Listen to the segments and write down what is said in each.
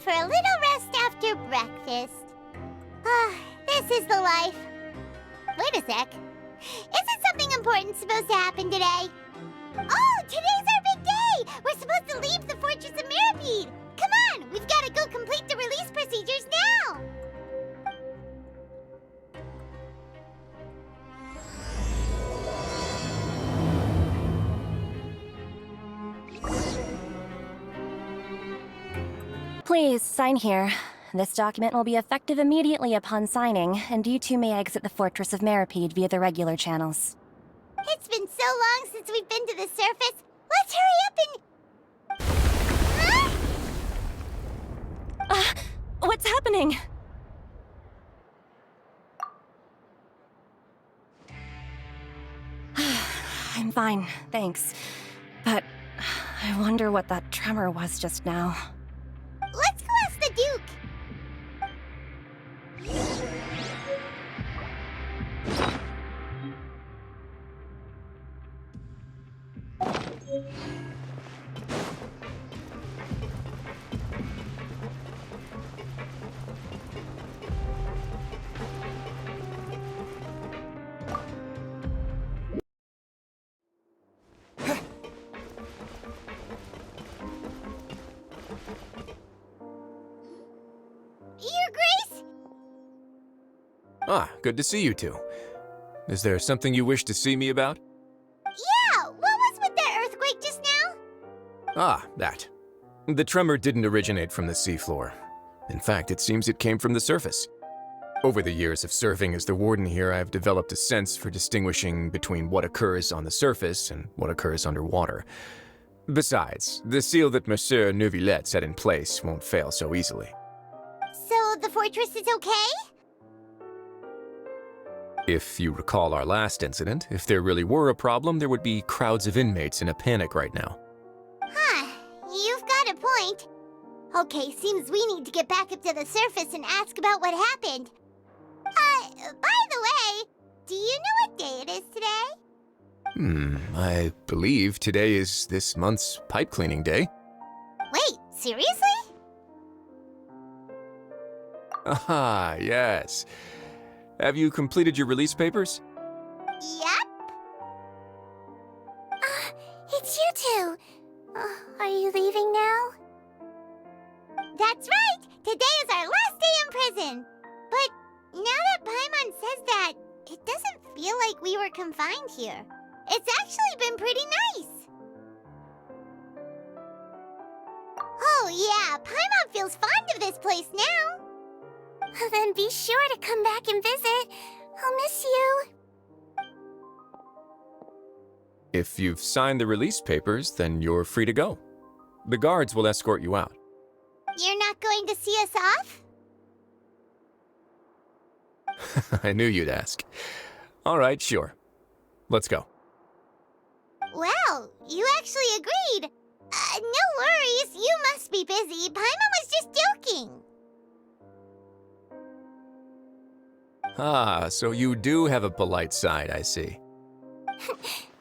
for a little rest after breakfast. Ah, this is the life. Wait a sec. Isn't something important supposed to happen today? Oh, today's our big day! We're supposed to leave the Fortress of Meripede! Come on, we've got to go complete the release procedures now! Please, sign here. This document will be effective immediately upon signing, and you two may exit the Fortress of Meripede via the regular channels. It's been so long since we've been to the surface. Let's hurry up and... What's happening? I'm fine, thanks. But I wonder what that tremor was just now. Let's go ask the Duke. Your Grace? Ah, good to see you two. Is there something you wish to see me about? Yeah, what was with that earthquake just now? Ah, that. The tremor didn't originate from the seafloor. In fact, it seems it came from the surface. Over the years of serving as the warden here, I've developed a sense for distinguishing between what occurs on the surface and what occurs underwater. Besides, the seal that Monsieur Neuvillette set in place won't fail so easily. So the fortress is okay? If you recall our last incident, if there really were a problem, there would be crowds of inmates in a panic right now. Huh, you've got a point. Okay, seems we need to get back up to the surface and ask about what happened. By the way, do you know what day it is today? I believe today is this month's pipe cleaning day. Wait, seriously? Ah, yes. Have you completed your release papers? Yep. It's you two. Are you leaving now? That's right! Today is our last day in prison! But now that Paimon says that, it doesn't feel like we were confined here. It's actually been pretty nice! Oh yeah, Paimon feels fond of this place now! Then be sure to come back and visit. I'll miss you. If you've signed the release papers, then you're free to go. The guards will escort you out. You're not going to see us off? I knew you'd ask. All right, sure. Let's go. Well, you actually agreed. No worries, you must be busy. Paimon was just joking. Ah, so you do have a polite side, I see.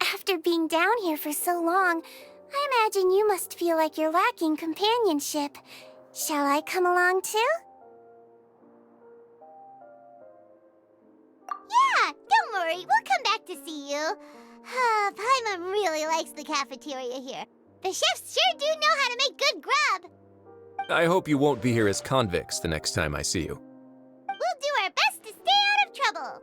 After being down here for so long, I imagine you must feel like you're lacking companionship. Shall I come along too? Yeah, don't worry, we'll come back to see you. Paimon really likes the cafeteria here. The chefs sure do know how to make good grub. I hope you won't be here as convicts the next time I see you. We'll do our best to stay out of trouble.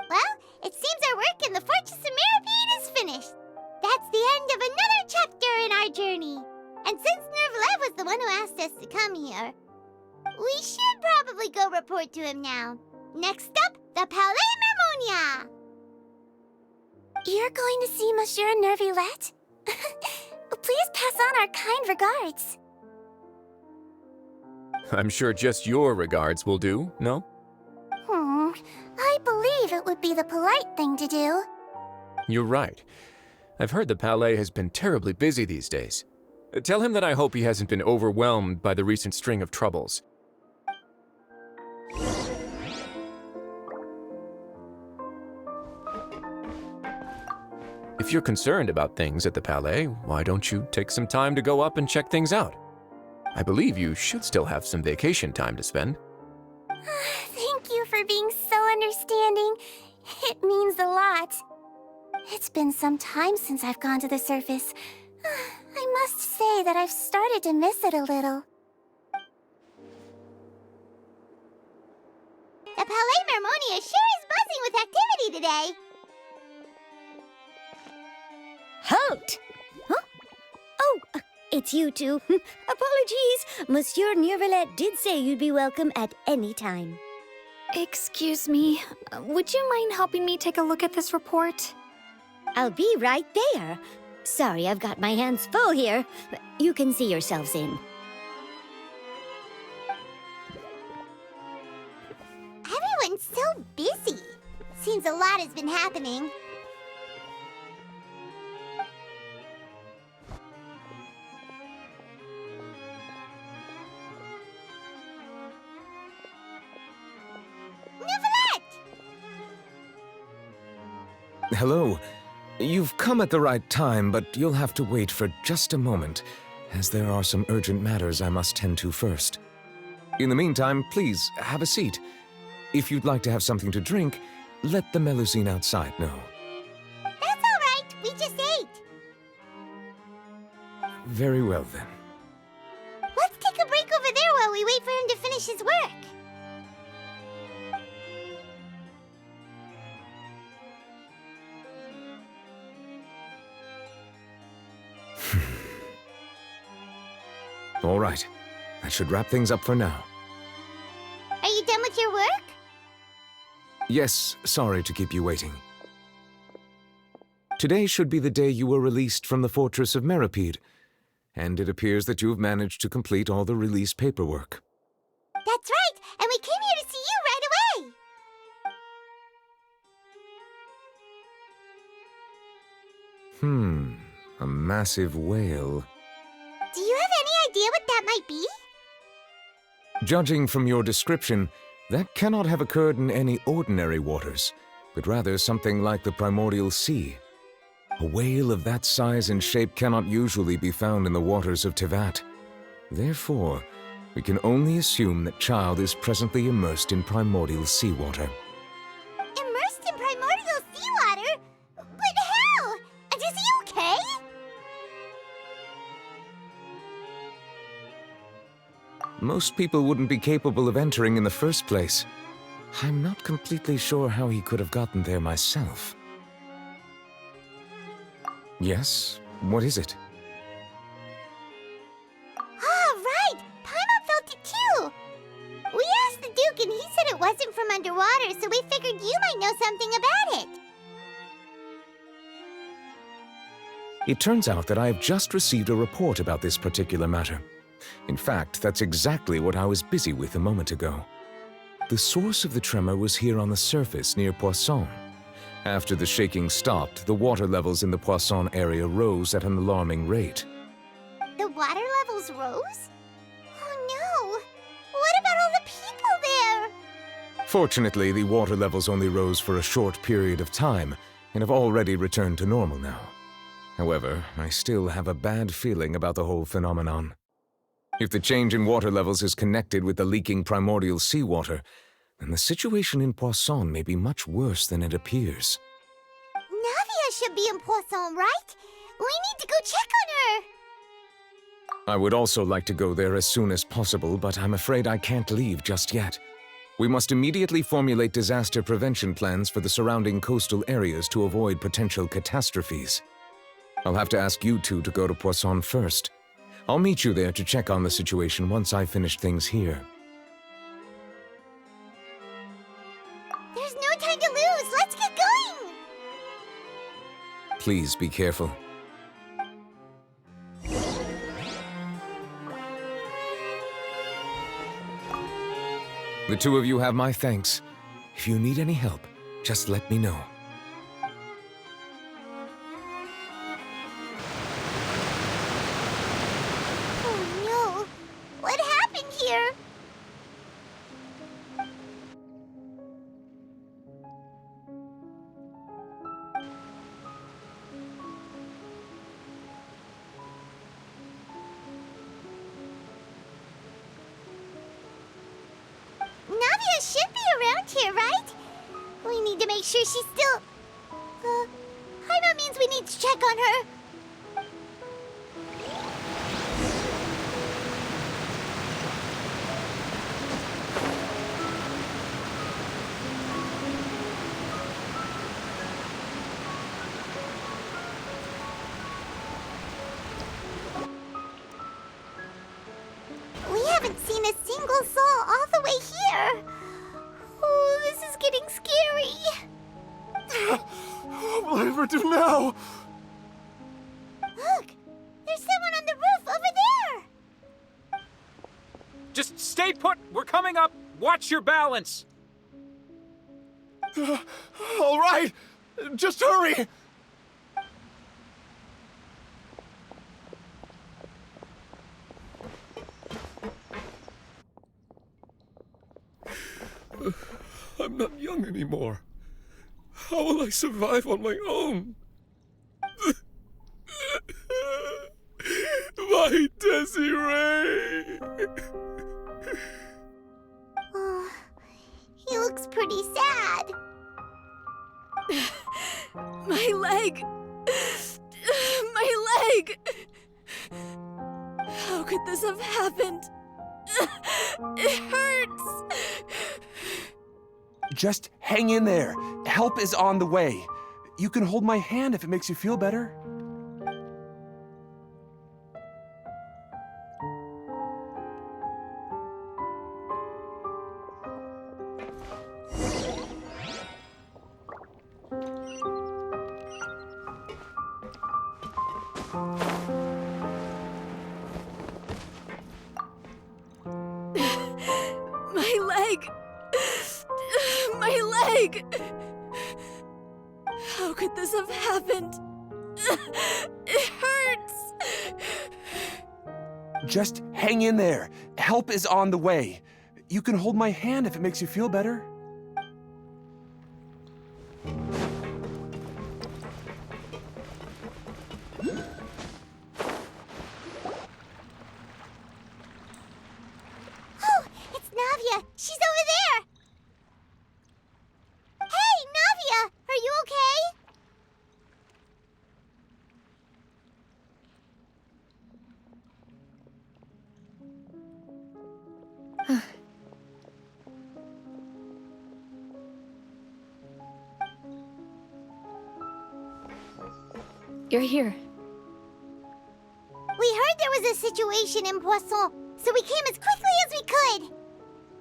Well, it seems our work in the Fortress of Meripede is finished. That's the end of another chapter in our journey. And since Neuvillette was the one who asked us to come here, we should probably go report to him now. Next up, the Palais Mermonia. You're going to see Monsieur Neuvillette? Please pass on our kind regards. I'm sure just your regards will do, no? I believe it would be the polite thing to do. You're right. I've heard the Palais has been terribly busy these days. Tell him that I hope he hasn't been overwhelmed by the recent string of troubles. If you're concerned about things at the Palais, why don't you take some time to go up and check things out? I believe you should still have some vacation time to spend. Thank you for being so understanding. It means a lot. It's been some time since I've gone to the surface. I must say that I've started to miss it a little. The Palais Mermonia sure is buzzing with activity today. Halt! Huh? Oh, it's you two. Apologies. Monsieur Neuvillette did say you'd be welcome at any time. Excuse me, would you mind helping me take a look at this report? I'll be right there. Sorry, I've got my hands full here. You can see yourselves in. Everyone's so busy. Seems a lot has been happening. Neuvillette! Hello. You've come at the right time, but you'll have to wait for just a moment, as there are some urgent matters I must tend to first. In the meantime, please, have a seat. If you'd like to have something to drink, let the Melusine outside know. That's all right. We just ate. Very well, then. Let's take a break over there while we wait for him to finish his work. All right. That should wrap things up for now. Are you done with your work? Yes, sorry to keep you waiting. Today should be the day you were released from the Fortress of Meripede, and it appears that you've managed to complete all the release paperwork. That's right, and we came here to see you right away. A massive whale. Do you have any idea what that might be? Judging from your description, that cannot have occurred in any ordinary waters, but rather something like the Primordial Sea. A whale of that size and shape cannot usually be found in the waters of Teyvat. Therefore, we can only assume that Child is presently immersed in primordial seawater. Immersed in primordial seawater? But how? Is he okay? Most people wouldn't be capable of entering in the first place. I'm not completely sure how he could have gotten there myself. Yes? What is it? Ah, right! Paimon felt it too! We asked the Duke and he said it wasn't from underwater, so we figured you might know something about it. It turns out that I have just received a report about this particular matter. In fact, that's exactly what I was busy with a moment ago. The source of the tremor was here on the surface near Poisson. After the shaking stopped, the water levels in the Poisson area rose at an alarming rate. The water levels rose? Oh no! What about all the people there? Fortunately, the water levels only rose for a short period of time and have already returned to normal now. However, I still have a bad feeling about the whole phenomenon. If the change in water levels is connected with the leaking primordial seawater, then the situation in Poisson may be much worse than it appears. Navia should be in Poisson, right? We need to go check on her! I would also like to go there as soon as possible, but I'm afraid I can't leave just yet. We must immediately formulate disaster prevention plans for the surrounding coastal areas to avoid potential catastrophes. I'll have to ask you two to go to Poisson first. I'll meet you there to check on the situation once I've finished things here. There's no time to lose! Let's get going! Please be careful. The two of you have my thanks. If you need any help, just let me know. Oh no! What happened here? should be around here, right? We need to make sure she's still... Paimon means we need to check on her. We haven't seen a single soul all the way here. Oh, this is getting scary. What will I ever do now? Look, there's someone on the roof over there. Just stay put! We're coming up! Watch your balance! All right, just hurry! I'm not young anymore. How will I survive on my own? My Desiree! Oh, he looks pretty sad. My leg! My leg! How could this have happened? It hurts! Just hang in there. Help is on the way. You can hold my hand if it makes you feel better. My leg! My leg! How could this have happened? It hurts! Just hang in there. Help is on the way. You can hold my hand if it makes you feel better. Oh, it's Navia. She's over there. Hey, Navia, are you okay? You're here. We heard there was a situation in Poisson, so we came as quickly as we could.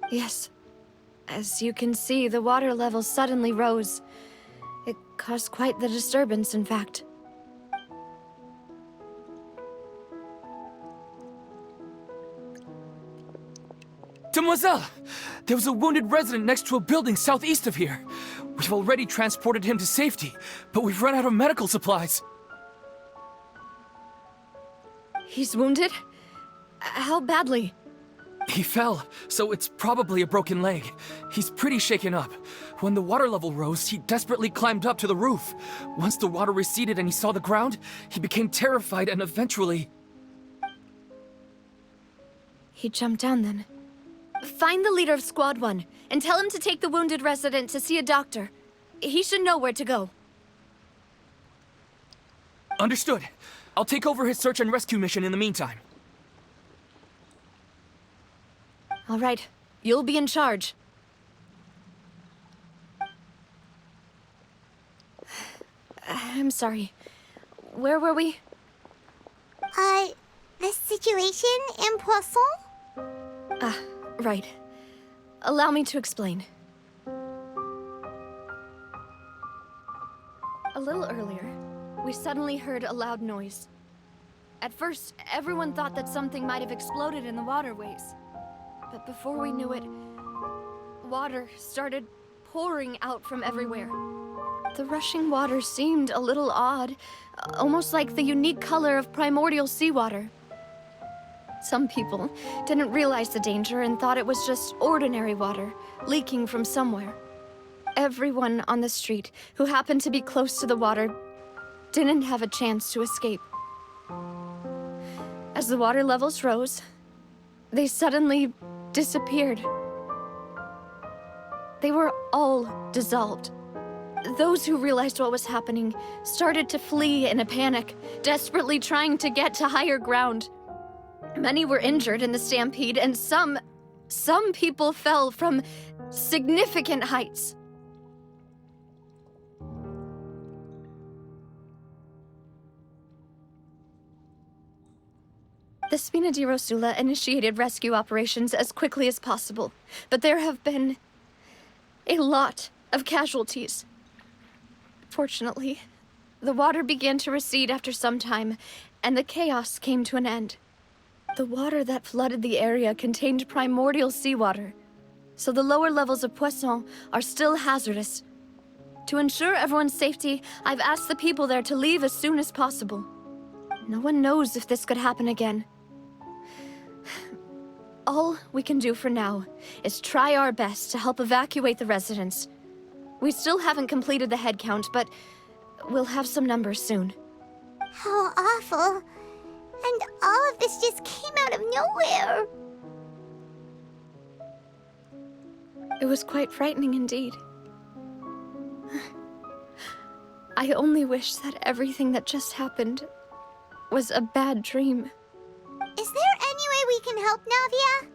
Yes. As you can see, the water level suddenly rose. It caused quite the disturbance, in fact. Demoiselle! There was a wounded resident next to a building southeast of here. We've already transported him to safety, but we've run out of medical supplies. He's wounded? How badly? He fell, so it's probably a broken leg. He's pretty shaken up. When the water level rose, he desperately climbed up to the roof. Once the water receded and he saw the ground, he became terrified and eventually... He jumped down then. Find the leader of Squad 1 and tell him to take the wounded resident to see a doctor. He should know where to go. Understood. I'll take over his search and rescue mission in the meantime. All right. You'll be in charge. I'm sorry. Where were we? The situation in Poisson? Ah, right. Allow me to explain. A little earlier, we suddenly heard a loud noise. At first, everyone thought that something might have exploded in the waterways. But before we knew it, water started pouring out from everywhere. The rushing water seemed a little odd, almost like the unique color of primordial seawater. Some people didn't realize the danger and thought it was just ordinary water, leaking from somewhere. Everyone on the street who happened to be close to the water didn't have a chance to escape. As the water levels rose, they suddenly disappeared. they were all dissolved. Those who realized what was happening started to flee in a panic, desperately trying to get to higher ground. Many were injured in the stampede, and some people fell from significant heights. The Spina di Rosula initiated rescue operations as quickly as possible, but there have been a lot of casualties. Fortunately, the water began to recede after some time, and the chaos came to an end. The water that flooded the area contained primordial seawater, so the lower levels of Poisson are still hazardous. To ensure everyone's safety, I've asked the people there to leave as soon as possible. No one knows if this could happen again. All we can do for now is try our best to help evacuate the residents. We still haven't completed the head count, but we'll have some numbers soon. How awful. And all of this just came out of nowhere. It was quite frightening indeed. I only wish that everything that just happened was a bad dream. Is there any way we can help, Navia?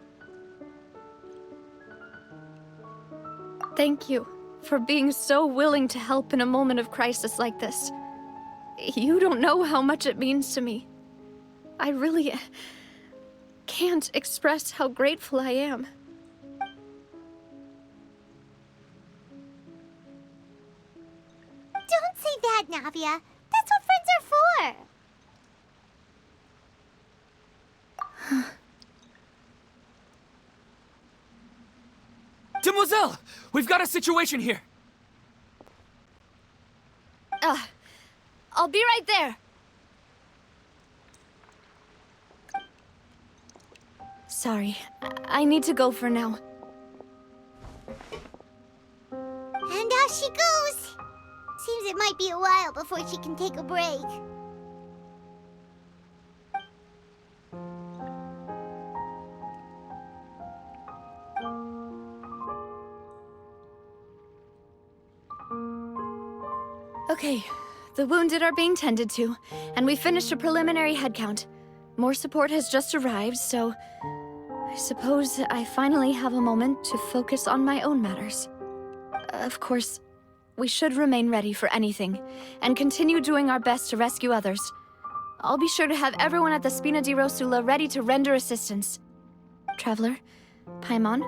Thank you for being so willing to help in a moment of crisis like this. You don't know how much it means to me. I really can't express how grateful I am. Don't say that, Navia. That's what friends are for. Demoiselle! We've got a situation here! I'll be right there. Sorry, I need to go for now. And off she goes. Seems it might be a while before she can take a break. Okay, the wounded are being tended to, and we finished a preliminary head count. More support has just arrived, so I suppose I finally have a moment to focus on my own matters. Of course, we should remain ready for anything, and continue doing our best to rescue others. I'll be sure to have everyone at the Spina di Rosula ready to render assistance. Traveler, Paimon,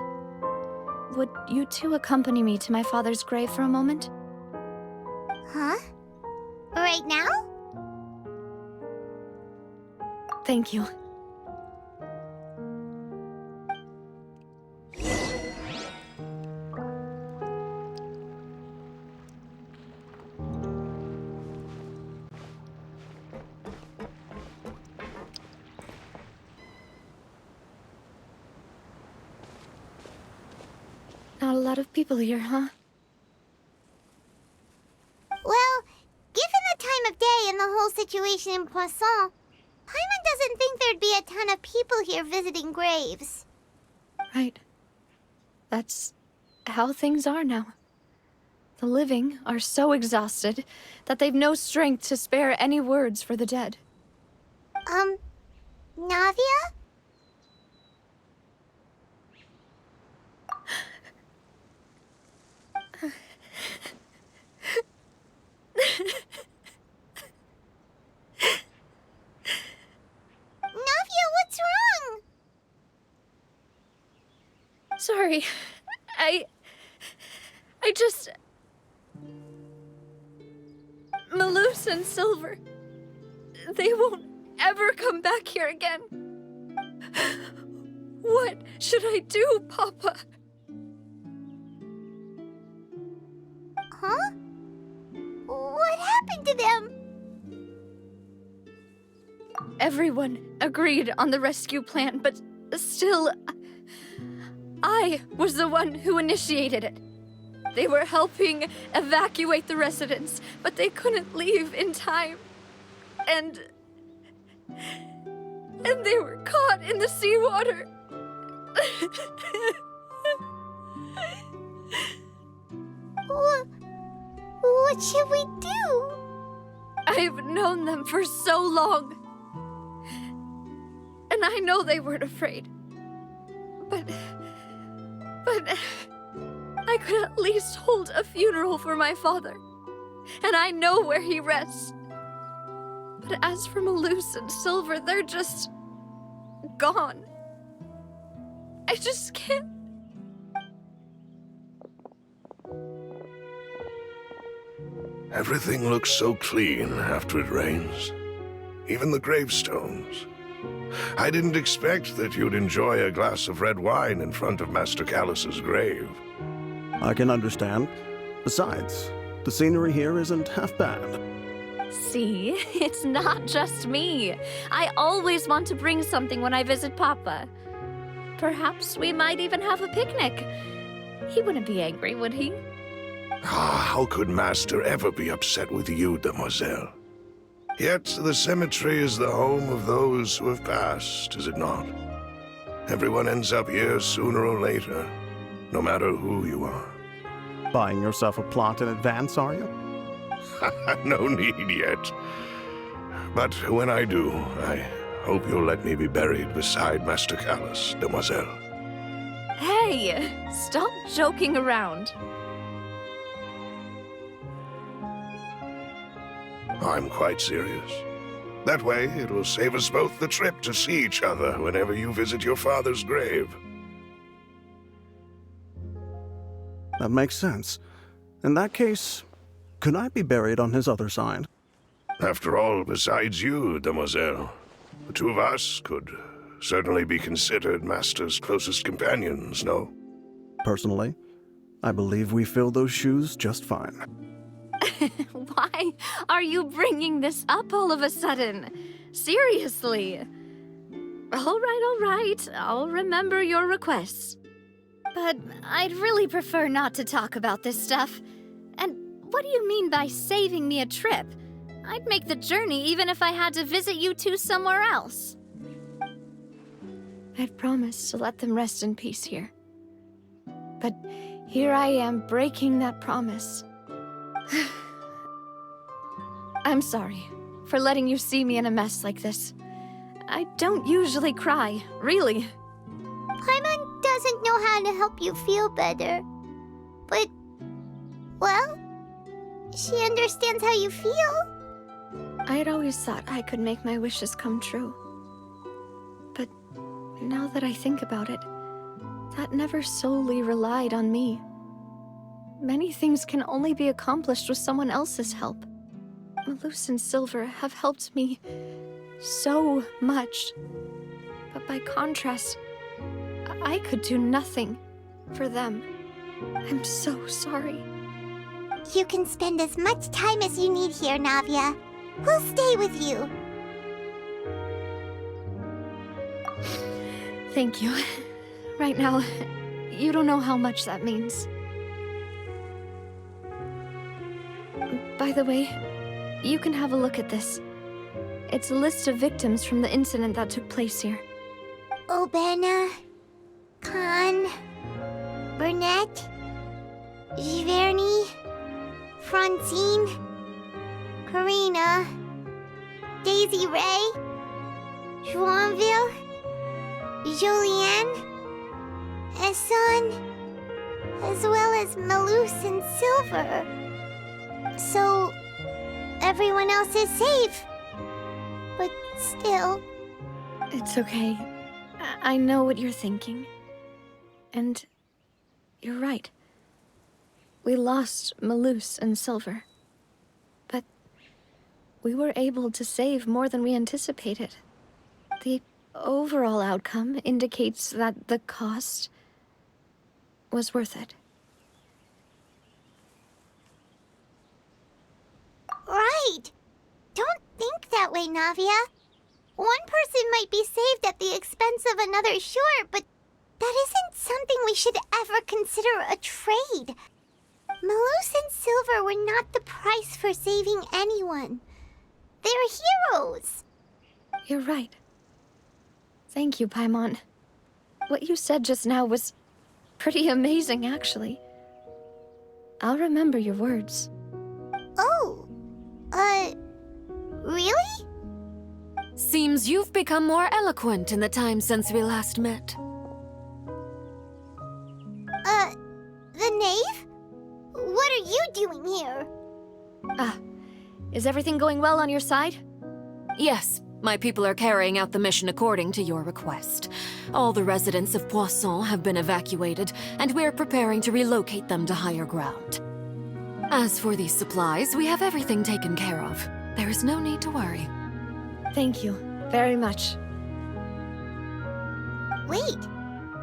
would you two accompany me to my father's grave for a moment? Huh? Right now? Thank you. Not a lot of people here, huh? Well, given the time of day and the whole situation in Poisson, Paimon doesn't think there'd be a ton of people here visiting graves. Right. That's how things are now. The living are so exhausted that they've no strength to spare any words for the dead. Navia? Navia, what's wrong? Sorry. I just... Melus and Silver. They won't ever come back here again. What should I do, Papa? Huh? What happened to them? Everyone agreed on the rescue plan, but still, I was the one who initiated it. They were helping evacuate the residents, but they couldn't leave in time. And they were caught in the seawater. What should we do? I've known them for so long. And I know they weren't afraid. But I could at least hold a funeral for my father. And I know where he rests. But as for Melus and Silver, they're just gone. I just can't. Everything looks so clean after it rains. Even the gravestones. I didn't expect that you'd enjoy a glass of red wine in front of Master Callus's grave. I can understand. Besides, the scenery here isn't half bad. See, it's not just me. I always want to bring something when I visit Papa. Perhaps we might even have a picnic. He wouldn't be angry, would he? How could Master ever be upset with you, demoiselle? Yet the cemetery is the home of those who have passed, is it not? Everyone ends up here sooner or later, no matter who you are. Buying yourself a plot in advance, are you? No need yet. But when I do, I hope you'll let me be buried beside Master Callus, demoiselle. Hey, stop joking around. I'm quite serious. That way, it will save us both the trip to see each other whenever you visit your father's grave. That makes sense. In that case, could I be buried on his other side? After all, besides you, demoiselle, the two of us could certainly be considered Master's closest companions, no? Personally, I believe we fill those shoes just fine. Why are you bringing this up all of a sudden? Seriously. All right. I'll remember your requests. But I'd really prefer not to talk about this stuff. And what do you mean by saving me a trip? I'd make the journey even if I had to visit you two somewhere else. I'd promised to let them rest in peace here. But here I am breaking that promise. I'm sorry for letting you see me in a mess like this. I don't usually cry, really. Paimon doesn't know how to help you feel better. But, well, she understands how you feel. I'd always thought I could make my wishes come true. But now that I think about it, that never solely relied on me. Many things can only be accomplished with someone else's help. Melus and Silver have helped me so much. But by contrast, I could do nothing for them. I'm so sorry. You can spend as much time as you need here, Navia. We'll stay with you. Thank you. Right now, you don't know how much that means. By the way, you can have a look at this. It's a list of victims from the incident that took place here. Obena, Khan, Burnett, Giverny, Francine, Karina, Daisy Ray, Joinville, Julianne, Esson, as well as Melus and Silver. So, everyone else is safe. But still... It's okay. I know what you're thinking. And you're right. We lost Melus and Silver. But we were able to save more than we anticipated. The overall outcome indicates that the cost was worth it. Right! Don't think that way, Navia. One person might be saved at the expense of another, sure, but that isn't something we should ever consider a trade. Melus and Silver were not the price for saving anyone. They're heroes. You're right. Thank you, Paimon. What you said just now was pretty amazing, actually. I'll remember your words. Seems you've become more eloquent in the time since we last met. The knave? What are you doing here? Is everything going well on your side? Yes, my people are carrying out the mission according to your request. All the residents of Poisson have been evacuated, and we're preparing to relocate them to higher ground. As for these supplies, we have everything taken care of. There is no need to worry. Thank you very much. Wait,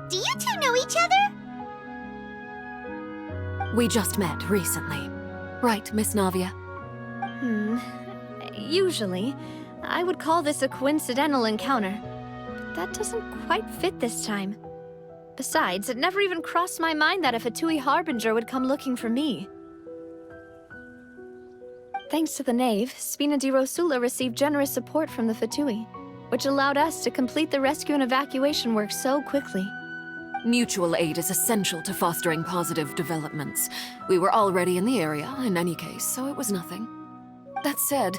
do you two know each other? We just met recently. Right, Miss Navia? Usually, I would call this a coincidental encounter. But that doesn't quite fit this time. Besides, it never even crossed my mind that a Fatui Harbinger would come looking for me. Thanks to the Knave, Spina di Rosula received generous support from the Fatui, which allowed us to complete the rescue and evacuation work so quickly. Mutual aid is essential to fostering positive developments. We were already in the area, in any case, so it was nothing. That said,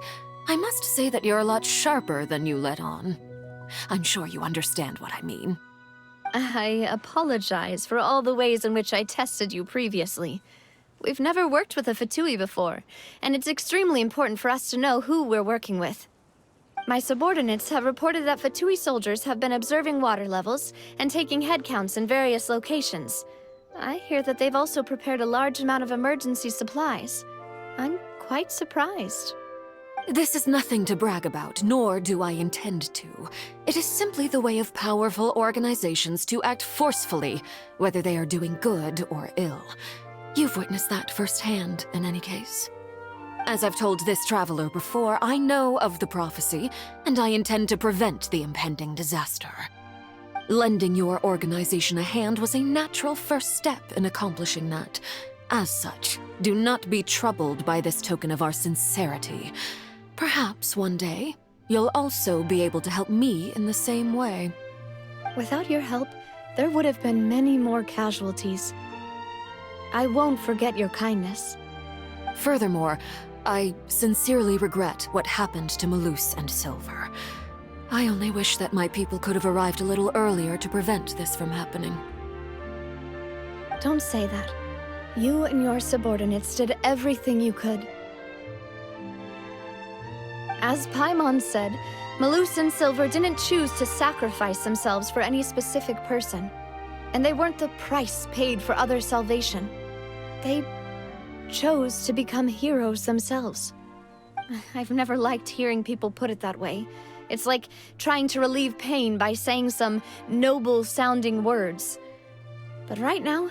I must say that you're a lot sharper than you let on. I'm sure you understand what I mean. I apologize for all the ways in which I tested you previously. We've never worked with a Fatui before, and it's extremely important for us to know who we're working with. My subordinates have reported that Fatui soldiers have been observing water levels and taking head counts in various locations. I hear that they've also prepared a large amount of emergency supplies. I'm quite surprised. This is nothing to brag about, nor do I intend to. It is simply the way of powerful organizations to act forcefully, whether they are doing good or ill. You've witnessed that firsthand, in any case. As I've told this traveler before, I know of the prophecy, and I intend to prevent the impending disaster. Lending your organization a hand was a natural first step in accomplishing that. As such, do not be troubled by this token of our sincerity. Perhaps one day, you'll also be able to help me in the same way. Without your help, there would have been many more casualties. I won't forget your kindness. Furthermore, I sincerely regret what happened to Melus and Silver. I only wish that my people could have arrived a little earlier to prevent this from happening. Don't say that. You and your subordinates did everything you could. As Paimon said, Melus and Silver didn't choose to sacrifice themselves for any specific person. And they weren't the price paid for other salvation. They chose to become heroes themselves. I've never liked hearing people put it that way. It's like trying to relieve pain by saying some noble-sounding words. But right now,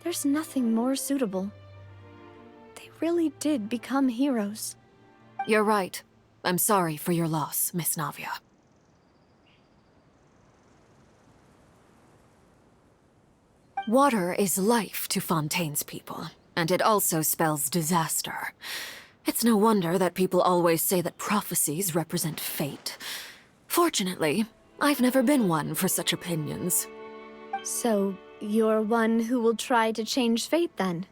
there's nothing more suitable. They really did become heroes. You're right. I'm sorry for your loss, Miss Navia. Water is life to Fontaine's people, and it also spells disaster. It's no wonder that people always say that prophecies represent fate. Fortunately, I've never been one for such opinions. So, you're one who will try to change fate, then?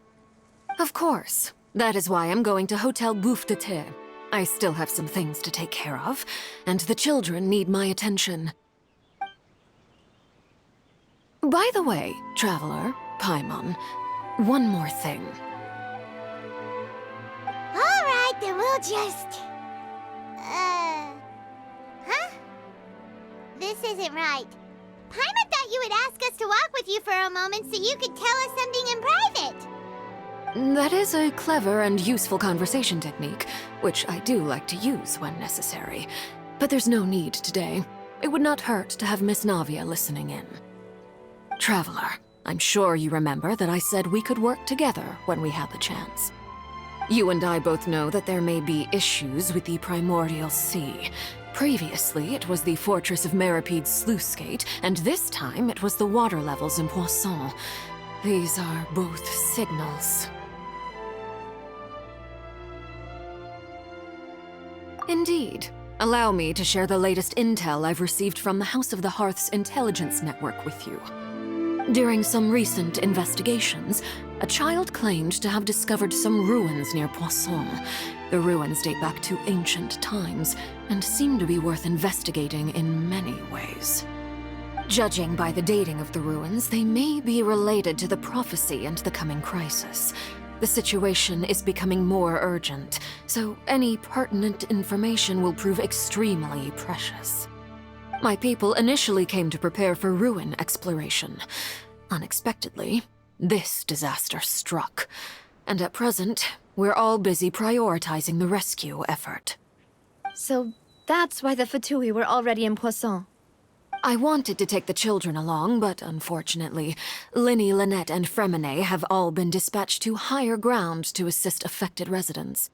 Of course. That is why I'm going to Hotel Bouffe de Thé. I still have some things to take care of, and the children need my attention. By the way, Traveler, Paimon, one more thing. All right, then we'll just... Huh? This isn't right. Paimon thought you would ask us to walk with you for a moment so you could tell us something in private. That is a clever and useful conversation technique, which I do like to use when necessary. But there's no need today. It would not hurt to have Miss Navia listening in. Traveler, I'm sure you remember that I said we could work together when we had the chance. You and I both know that there may be issues with the Primordial Sea. Previously, it was the fortress of Meripede's sluice gate, and this time it was the water levels in Poisson. These are both signals. Indeed. Allow me to share the latest intel I've received from the House of the Hearth's intelligence network with you. During some recent investigations, a child claimed to have discovered some ruins near Poisson. The ruins date back to ancient times and seem to be worth investigating in many ways. Judging by the dating of the ruins, they may be related to the prophecy and the coming crisis. The situation is becoming more urgent, so any pertinent information will prove extremely precious. My people initially came to prepare for ruin exploration. Unexpectedly, this disaster struck, and at present, we're all busy prioritizing the rescue effort. So that's why the Fatui were already in Poisson. I wanted to take the children along, but unfortunately, Linny, Lynette, and Fremine have all been dispatched to higher ground to assist affected residents.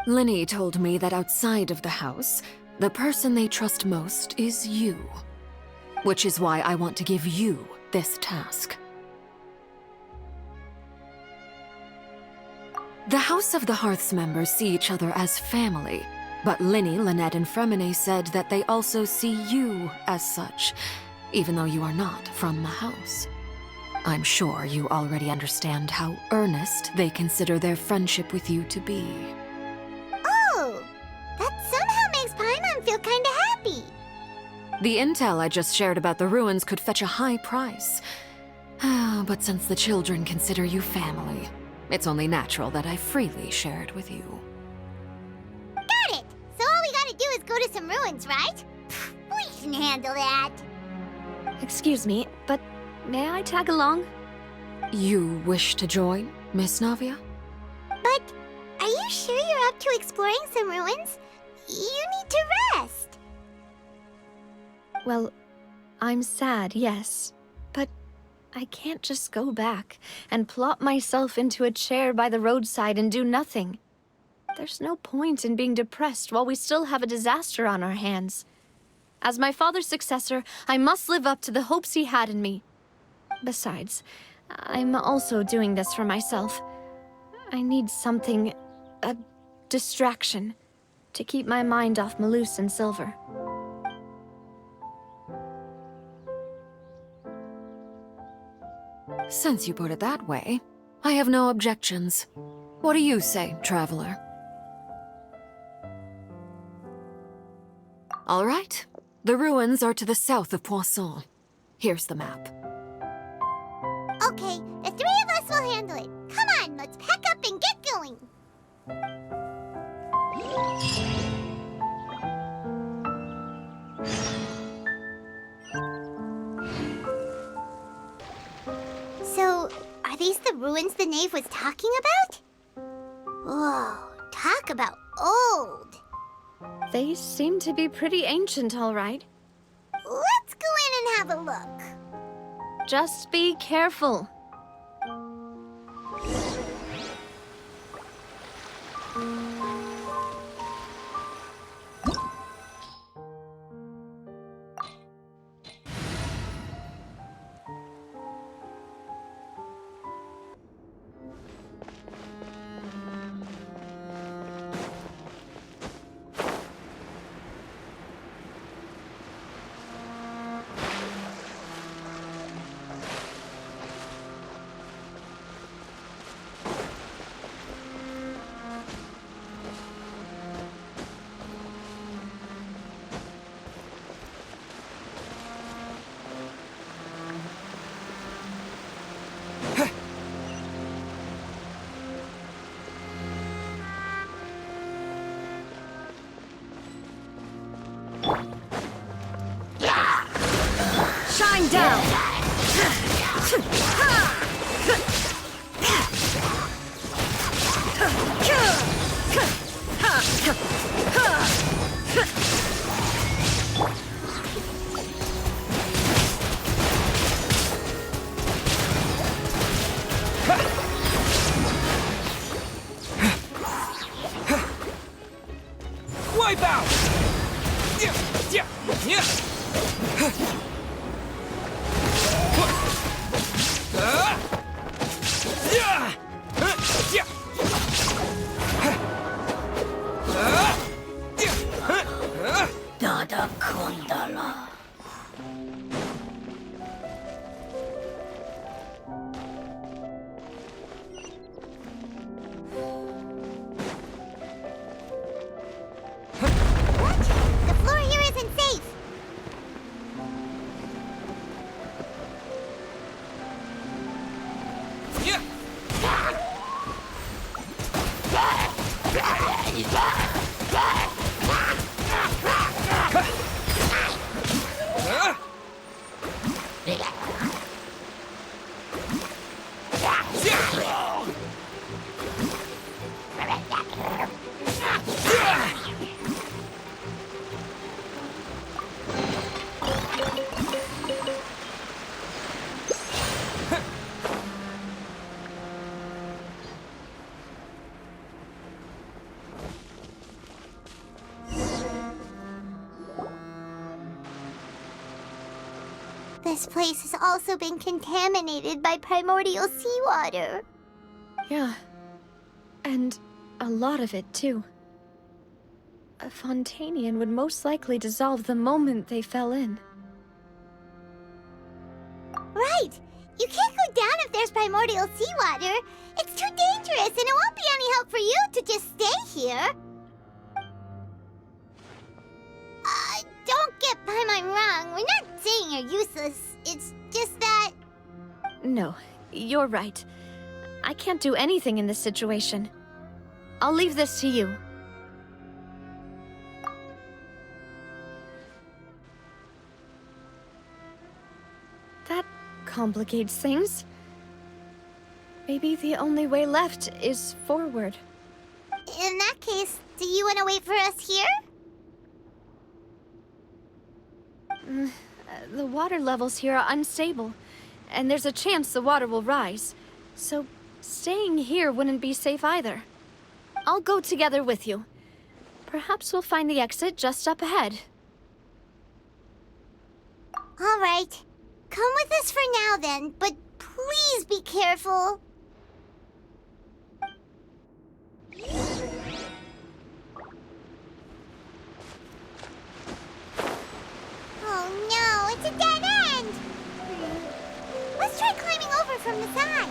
Linny told me that outside of the house, the person they trust most is you. Which is why I want to give you this task. The House of the Hearth's members see each other as family, but Linny, Lynette, and Fremine said that they also see you as such, even though you are not from the house. I'm sure you already understand how earnest they consider their friendship with you to be. Oh, that somehow makes Paimon feel kinda happy. The intel I just shared about the ruins could fetch a high price. But since the children consider you family, it's only natural that I freely share it with you. Got it! So all we gotta do is go to some ruins, right? We can handle that. Excuse me, but may I tag along? You wish to join, Miss Navia? But are you sure you're up to exploring some ruins? You need to rest. Well, I'm sad, yes. But I can't just go back and plop myself into a chair by the roadside and do nothing. There's no point in being depressed while we still have a disaster on our hands. As my father's successor, I must live up to the hopes he had in me. Besides, I'm also doing this for myself. I need something, a distraction, to keep my mind off Melus and Silver. Since you put it that way, I have no objections. What do you say, traveler? All right. The ruins are to the south of Poisson. Here's the map. Okay, the three of us will handle it. Come on, let's pack up and get going. So, are these the ruins the knave was talking about? Whoa, talk about old. They seem to be pretty ancient, all right. Let's go in and have a look. Just be careful. Shine down! Wipe out! This place has also been contaminated by primordial seawater. Yeah. And a lot of it, too. A Fontanian would most likely dissolve the moment they fell in. Right! You can't go down if there's primordial seawater. It's too dangerous, and it won't be any help for you to just stay here. Don't get Paimon wrong. We're not saying you're useless. It's just that... No, you're right. I can't do anything in this situation. I'll leave this to you. That complicates things. Maybe the only way left is forward. In that case, do you want to wait for us here? The water levels here are unstable, and there's a chance the water will rise. So, staying here wouldn't be safe either. I'll go together with you. Perhaps we'll find the exit just up ahead. All right. Come with us for now then, but please be careful. Oh no, it's a dead end! Let's try climbing over from the side.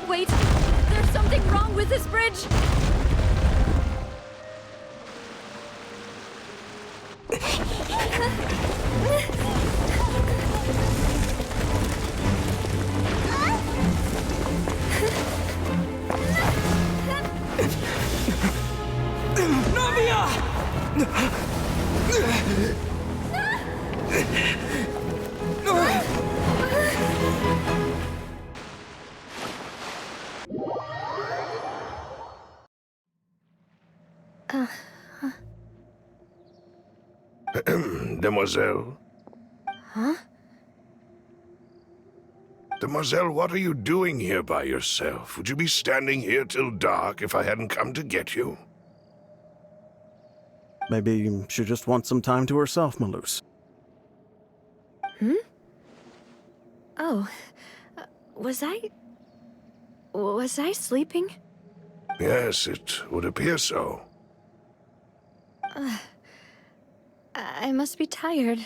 Wait! There's something wrong with this bridge! Demoiselle? Huh? Demoiselle, what are you doing here by yourself? Would you be standing here till dark if I hadn't come to get you? Maybe she just wants some time to herself, Melus. Hmm? Oh. Was I sleeping? Yes, it would appear so. I must be tired.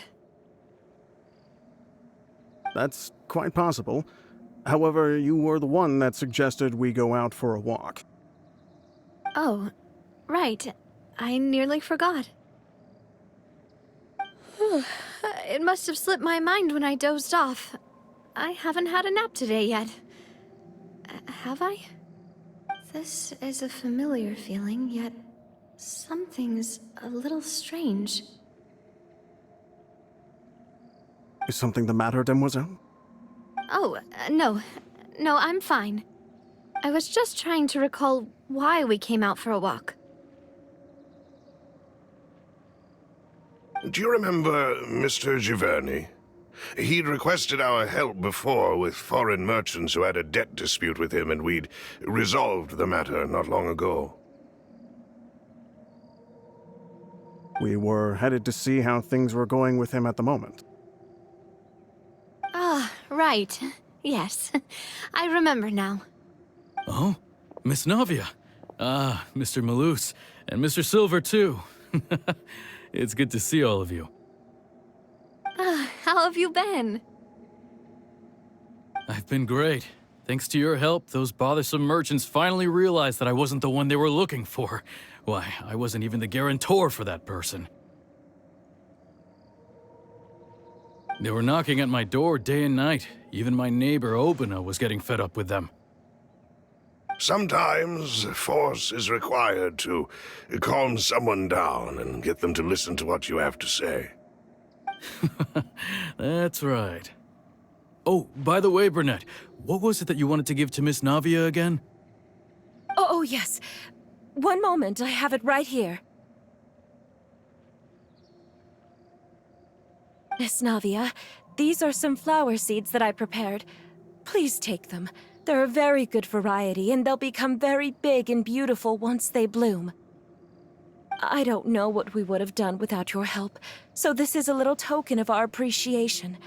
That's quite possible. However, you were the one that suggested we go out for a walk. Oh, right. I nearly forgot. It must have slipped my mind when I dozed off. I haven't had a nap today yet. Have I? This is a familiar feeling, yet something's a little strange. Is something the matter, Demoiselle? Oh, no. No, I'm fine. I was just trying to recall why we came out for a walk. Do you remember Mr. Giverny? He'd requested our help before with foreign merchants who had a debt dispute with him, and we'd resolved the matter not long ago. We were headed to see how things were going with him at the moment. Ah, right. Yes. I remember now. Oh, Miss Navia. Ah, Mr. Melus, and Mr. Silver, too. It's good to see all of you. How have you been? I've been great. Thanks to your help, those bothersome merchants finally realized that I wasn't the one they were looking for. Why, I wasn't even the guarantor for that person. They were knocking at my door day and night. Even my neighbor, Obina, was getting fed up with them. Sometimes force is required to calm someone down and get them to listen to what you have to say. That's right. Oh, by the way, Burnett, what was it that you wanted to give to Miss Navia again? Oh, yes. One moment, I have it right here. Miss Navia, these are some flower seeds that I prepared. Please take them. They're a very good variety, and they'll become very big and beautiful once they bloom. I don't know what we would have done without your help, so this is a little token of our appreciation.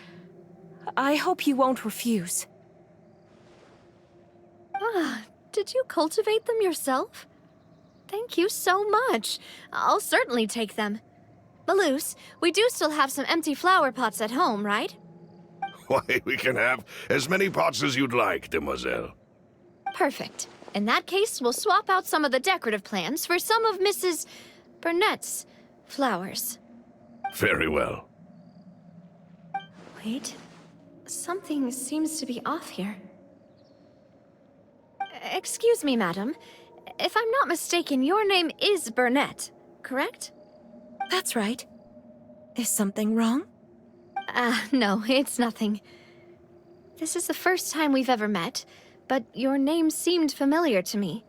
I hope you won't refuse. Ah, did you cultivate them yourself? Thank you so much. I'll certainly take them. Melus, we do still have some empty flower pots at home, right? Why, we can have as many pots as you'd like, demoiselle. Perfect. In that case, we'll swap out some of the decorative plants for some of Mrs. Burnett's flowers. Very well. Wait. Something seems to be off here. Excuse me, madam. If I'm not mistaken, your name is Burnett, correct? That's right. Is something wrong? No, it's nothing. This is the first time we've ever met, but your name seemed familiar to me.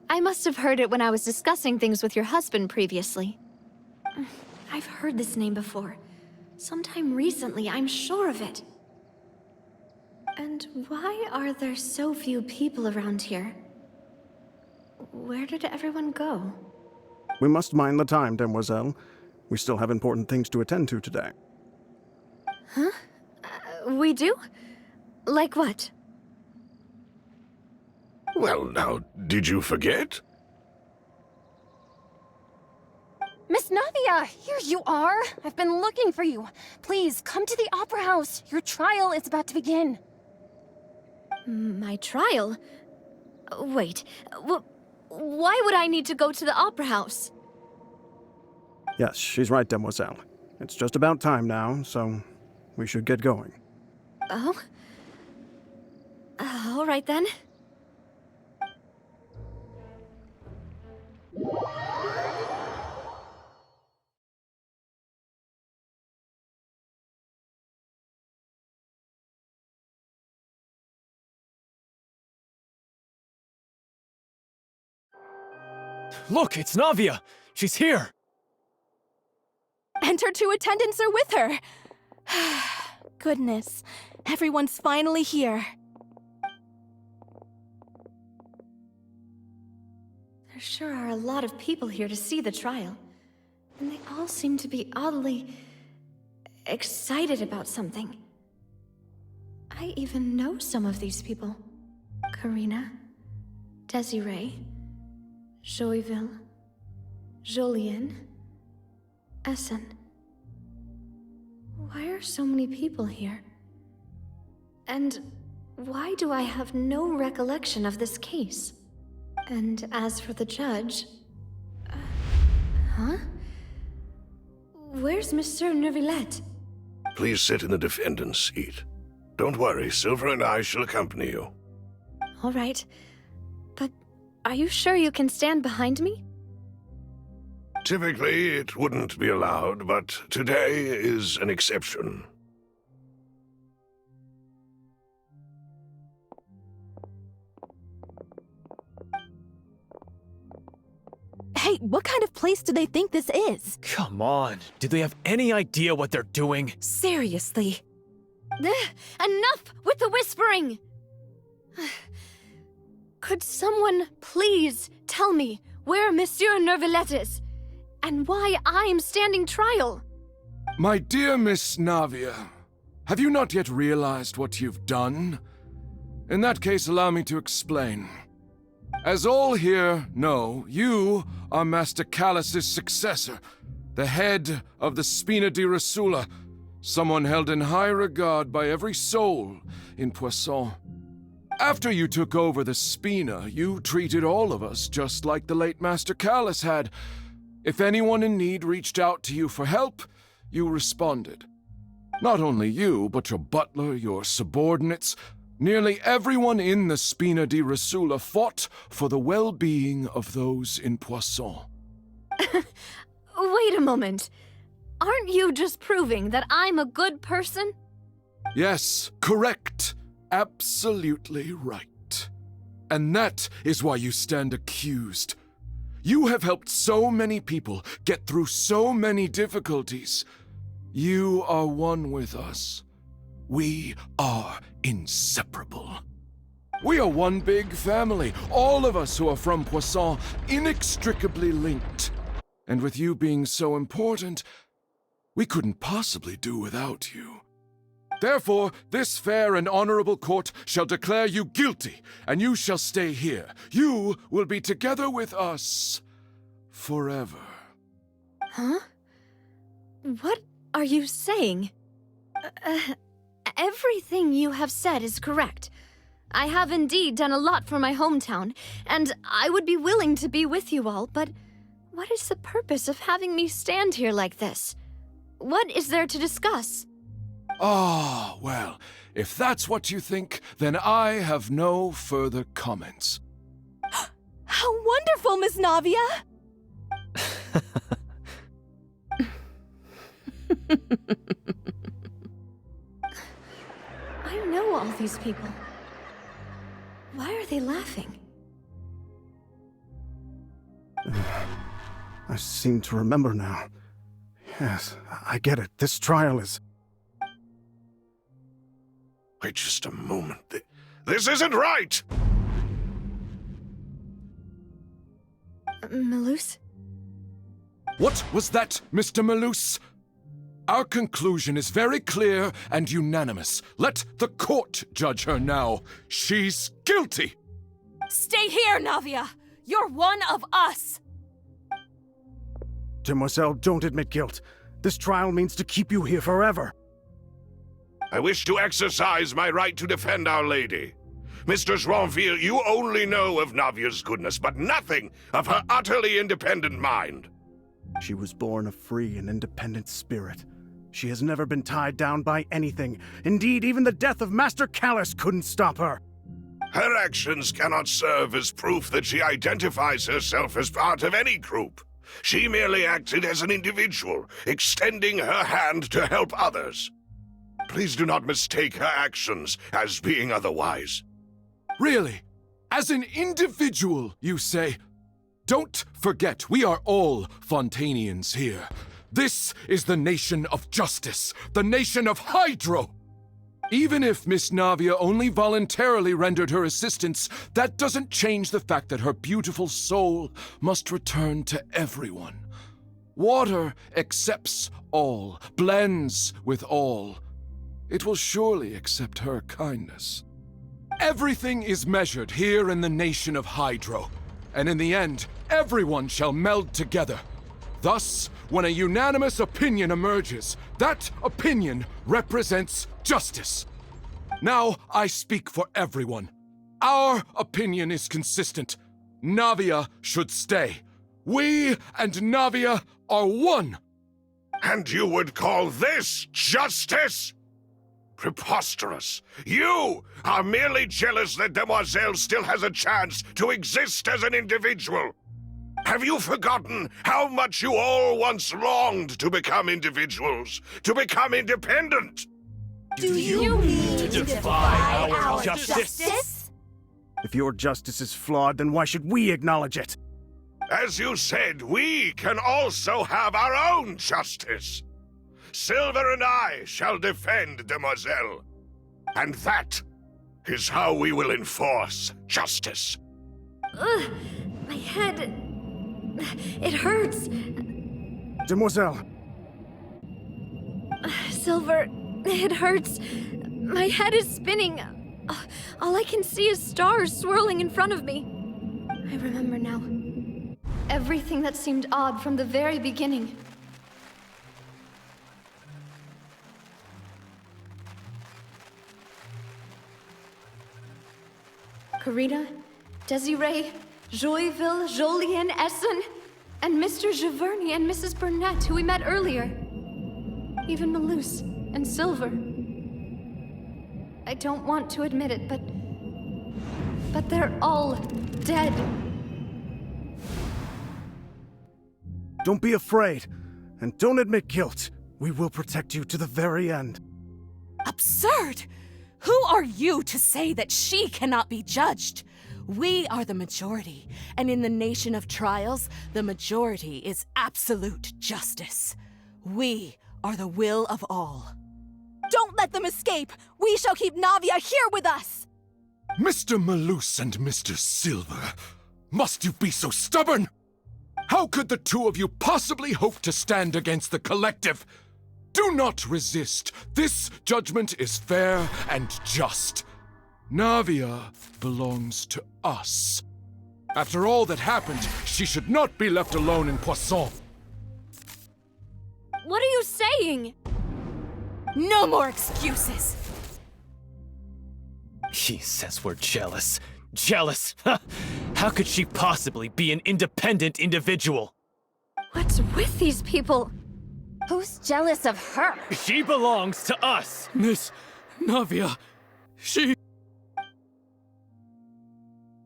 I must have heard it when I was discussing things with your husband previously. I've heard this name before. Sometime recently, I'm sure of it. And why are there so few people around here? Where did everyone go? We must mind the time, demoiselle. We still have important things to attend to today. Huh? We do? Like what? Well, now, did you forget? Miss Navia, here you are. I've been looking for you. Please, come to the Opera House. Your trial is about to begin. My trial? Wait, why would I need to go to the Opera House? Yes, she's right, demoiselle. It's just about time now, so we should get going. Oh? All right then. Look, it's Navia! She's here! And her two attendants are with her! Goodness, everyone's finally here. There sure are a lot of people here to see the trial. And they all seem to be oddly excited about something. I even know some of these people. Karina, Desiree, Joyville, Jolien, Essen. Why are so many people here? And why do I have no recollection of this case? And as for the judge... huh? Where's Monsieur Neuvillette? Please sit in the defendant's seat. Don't worry, Silver and I shall accompany you. All right. But are you sure you can stand behind me? Typically, it wouldn't be allowed, but today is an exception. Hey, what kind of place do they think this is? Come on, do they have any idea what they're doing? Seriously. Enough with the whispering! Could someone please tell me where Monsieur Neuvillette is, and why I'm standing trial? My dear Miss Navia, have you not yet realized what you've done? In that case, allow me to explain. As all here know, you are Master Callus's successor, the head of the Spina di Rasula, someone held in high regard by every soul in Poisson. After you took over the Spina, you treated all of us just like the late Master Callus had. If anyone in need reached out to you for help, you responded. Not only you, but your butler, your subordinates, nearly everyone in the Spina di Rasula fought for the well-being of those in Poisson. Wait a moment. Aren't you just proving that I'm a good person? Yes, correct. Absolutely right. And that is why you stand accused. You have helped so many people get through so many difficulties. You are one with us. We are inseparable. We are one big family, all of us who are from Poisson, inextricably linked. And with you being so important, we couldn't possibly do without you. Therefore, this fair and honorable court shall declare you guilty, and you shall stay here. You will be together with us forever. Huh? What are you saying? Everything you have said is correct. I have indeed done a lot for my hometown, and I would be willing to be with you all, but what is the purpose of having me stand here like this? What is there to discuss? Ah, well, if that's what you think, then I have no further comments. How wonderful, Miss Navia! I know all these people. Why are they laughing? I seem to remember now. Yes, I get it. This trial is... Wait just a moment. This isn't right! Melus? What was that, Mr. Melus? Our conclusion is very clear and unanimous. Let the court judge her now. She's guilty! Stay here, Navia! You're one of us! Demoiselle, don't admit guilt. This trial means to keep you here forever. I wish to exercise my right to defend Our Lady. Mistress Ronville, you only know of Navia's goodness, but nothing of her utterly independent mind. She was born a free and independent spirit. She has never been tied down by anything. Indeed, even the death of Master Callus couldn't stop her. Her actions cannot serve as proof that she identifies herself as part of any group. She merely acted as an individual, extending her hand to help others. Please do not mistake her actions as being otherwise. Really? As an individual, you say? Don't forget, we are all Fontanians here. This is the nation of justice, the nation of Hydro! Even if Miss Navia only voluntarily rendered her assistance, that doesn't change the fact that her beautiful soul must return to everyone. Water accepts all, blends with all. It will surely accept her kindness. Everything is measured here in the nation of Hydro, and in the end, everyone shall meld together. Thus, when a unanimous opinion emerges, that opinion represents justice. Now I speak for everyone. Our opinion is consistent. Navia should stay. We and Navia are one. And you would call this justice? Preposterous. You are merely jealous that Demoiselle still has a chance to exist as an individual. Have you forgotten how much you all once longed to become individuals, to become independent? Do you mean to defy our justice? If your justice is flawed, then why should we acknowledge it? As you said, we can also have our own justice. Silver and I shall defend Demoiselle. And that is how we will enforce justice. Ugh, my head... It hurts. Demoiselle. Silver, it hurts. My head is spinning. All I can see is stars swirling in front of me. I remember now. Everything that seemed odd from the very beginning. Karina, Desiree, Joyville, Jolien, Essen, and Mr. Giverny and Mrs. Burnett, who we met earlier. Even Melus and Silver. I don't want to admit it, but they're all dead. Don't be afraid, and don't admit guilt. We will protect you to the very end. Absurd! Who are you to say that she cannot be judged? We are the majority, and in the nation of trials, the majority is absolute justice. We are the will of all. Don't let them escape! We shall keep Navia here with us! Mr. Melus and Mr. Silver, must you be so stubborn? How could the two of you possibly hope to stand against the collective? Do not resist. This judgment is fair and just. Navia belongs to us. After all that happened, she should not be left alone in Poisson. What are you saying? No more excuses! He says we're jealous. Jealous? How could she possibly be an independent individual? What's with these people? Who's jealous of her? She belongs to us! Miss Navia, she...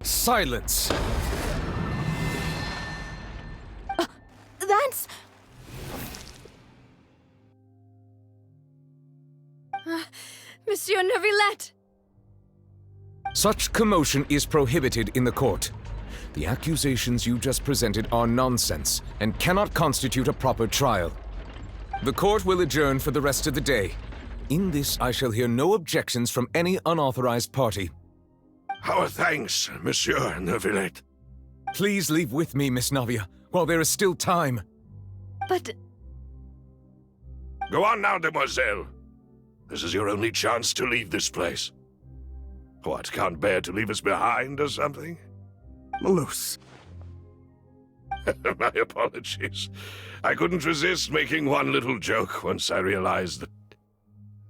Silence! That's... Monsieur Neuvillette! Such commotion is prohibited in the court. The accusations you just presented are nonsense and cannot constitute a proper trial. The court will adjourn for the rest of the day. In this, I shall hear no objections from any unauthorized party. Our thanks, Monsieur Neuvillette. Please leave with me, Miss Navia, while there is still time. But... Go on now, Demoiselle. This is your only chance to leave this place. What, can't bear to leave us behind or something? Melus. My apologies. I couldn't resist making one little joke once I realized that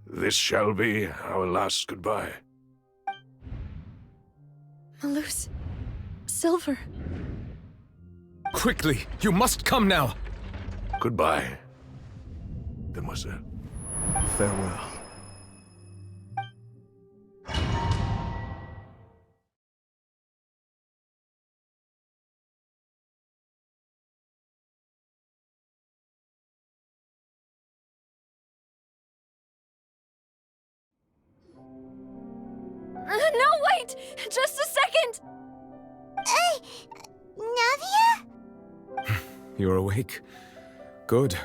this shall be our last goodbye. Melus... Silver... Quickly, you must come now! Goodbye, Demoiselle. Farewell. No, wait! Just a second! Navia? You're awake. Good.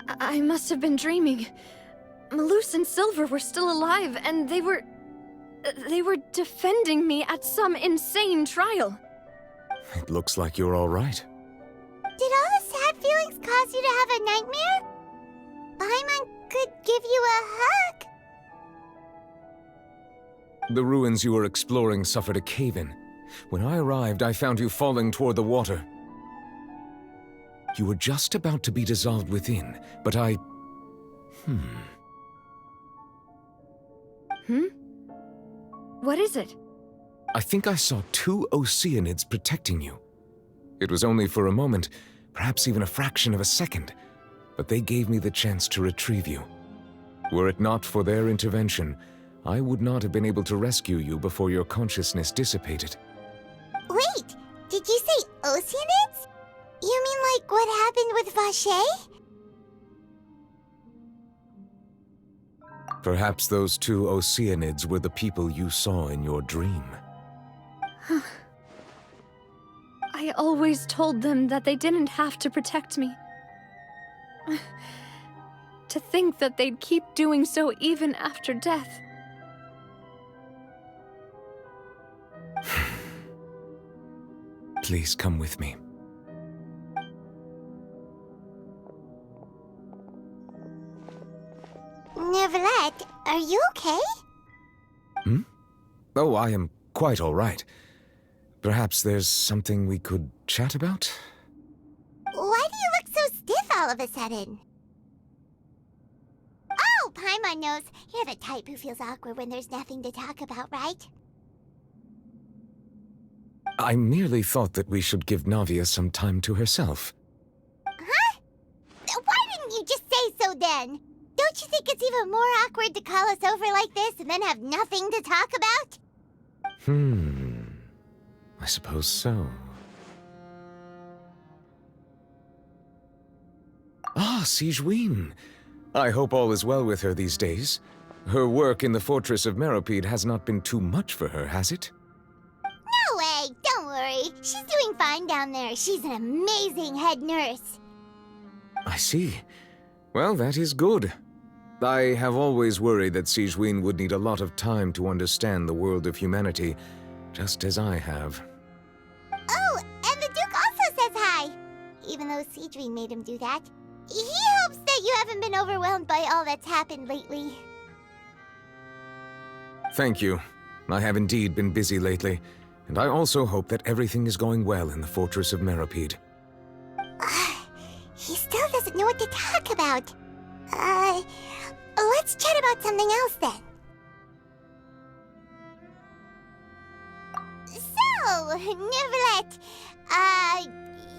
I must have been dreaming. Melus and Silver were still alive, and they were defending me at some insane trial. It looks like you're all right. Did all the sad feelings cause you to have a nightmare? Paimon could give you a hug. The ruins you were exploring suffered a cave-in. When I arrived, I found you falling toward the water. You were just about to be dissolved within, but I... What is it? I think I saw 2 Oceanids protecting you. It was only for a moment, perhaps even a fraction of a second, but they gave me the chance to retrieve you. Were it not for their intervention, I would not have been able to rescue you before your consciousness dissipated. Wait, did you say Oceanids? You mean like what happened with Vache? Perhaps those 2 Oceanids were the people you saw in your dream. I always told them that they didn't have to protect me. To think that they'd keep doing so even after death. Please come with me. Neuvillette, are you okay? Hmm? Oh, I am quite all right. Perhaps there's something we could chat about? Why do you look so stiff all of a sudden? Oh, Paimon knows. You're the type who feels awkward when there's nothing to talk about, right? I merely thought that we should give Navia some time to herself. Huh? Why didn't you just say so then? Don't you think it's even more awkward to call us over like this and then have nothing to talk about? I suppose so. Ah, Sigewinne. I hope all is well with her these days. Her work in the Fortress of Meropide has not been too much for her, has it? No way! Don't worry. She's doing fine down there. She's an amazing head nurse. I see. Well, that is good. I have always worried that Sigewinne would need a lot of time to understand the world of humanity, just as I have. Oh, and the Duke also says hi! Even though Sigewinne made him do that. He hopes that you haven't been overwhelmed by all that's happened lately. Thank you. I have indeed been busy lately, and I also hope that everything is going well in the Fortress of Meropide. He still doesn't know what to talk about. Let's chat about something else then. So, Neuvillette,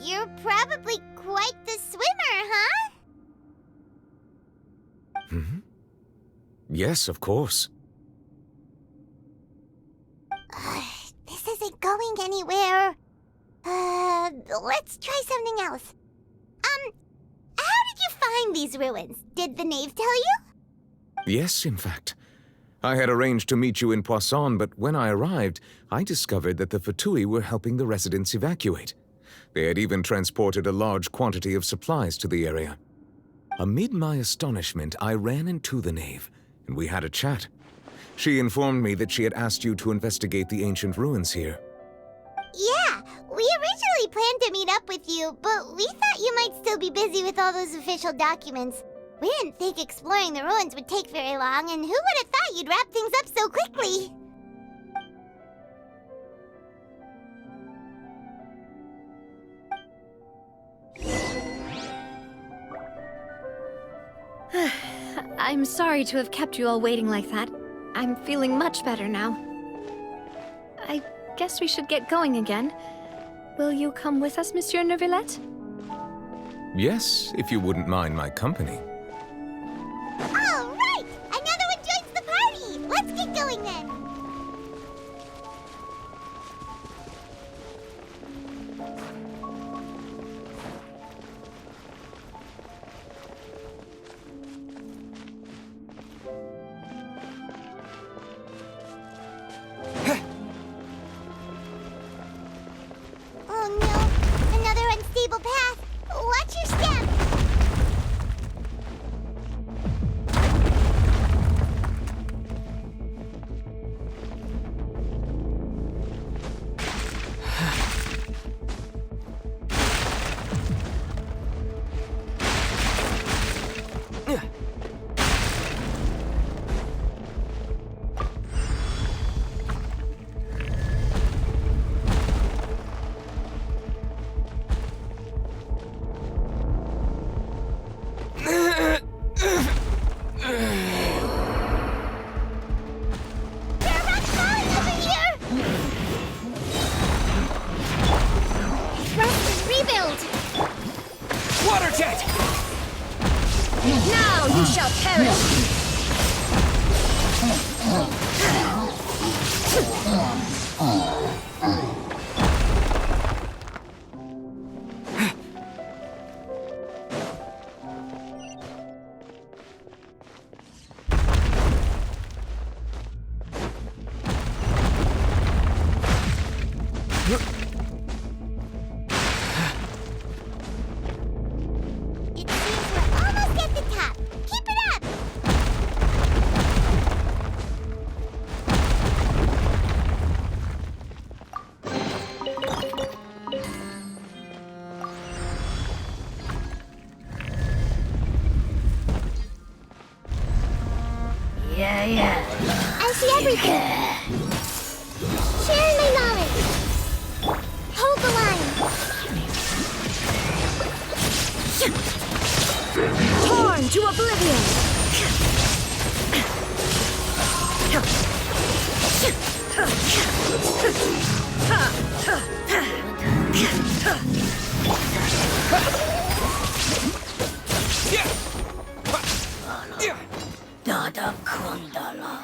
you're probably quite the swimmer, huh? Yes, of course. This isn't going anywhere. Let's try something else. How did you find these ruins? Did the knave tell you? Yes, in fact. I had arranged to meet you in Poisson, but when I arrived, I discovered that the Fatui were helping the residents evacuate. They had even transported a large quantity of supplies to the area. Amid my astonishment, I ran into the knave, and we had a chat. She informed me that she had asked you to investigate the ancient ruins here. Yeah, we originally planned to meet up with you, but we thought you might still be busy with all those official documents. We didn't think exploring the ruins would take very long, and who would have thought you'd wrap things up so quickly? I'm sorry to have kept you all waiting like that. I'm feeling much better now. I guess we should get going again. Will you come with us, Monsieur Neuvillette? Yes, if you wouldn't mind my company. All right! Another one joins the party! Let's get going then! Oh no! Another unstable path! Watch your step! I see everything. Share my knowledge. Hold the line. Torn to oblivion! Dada Kundala.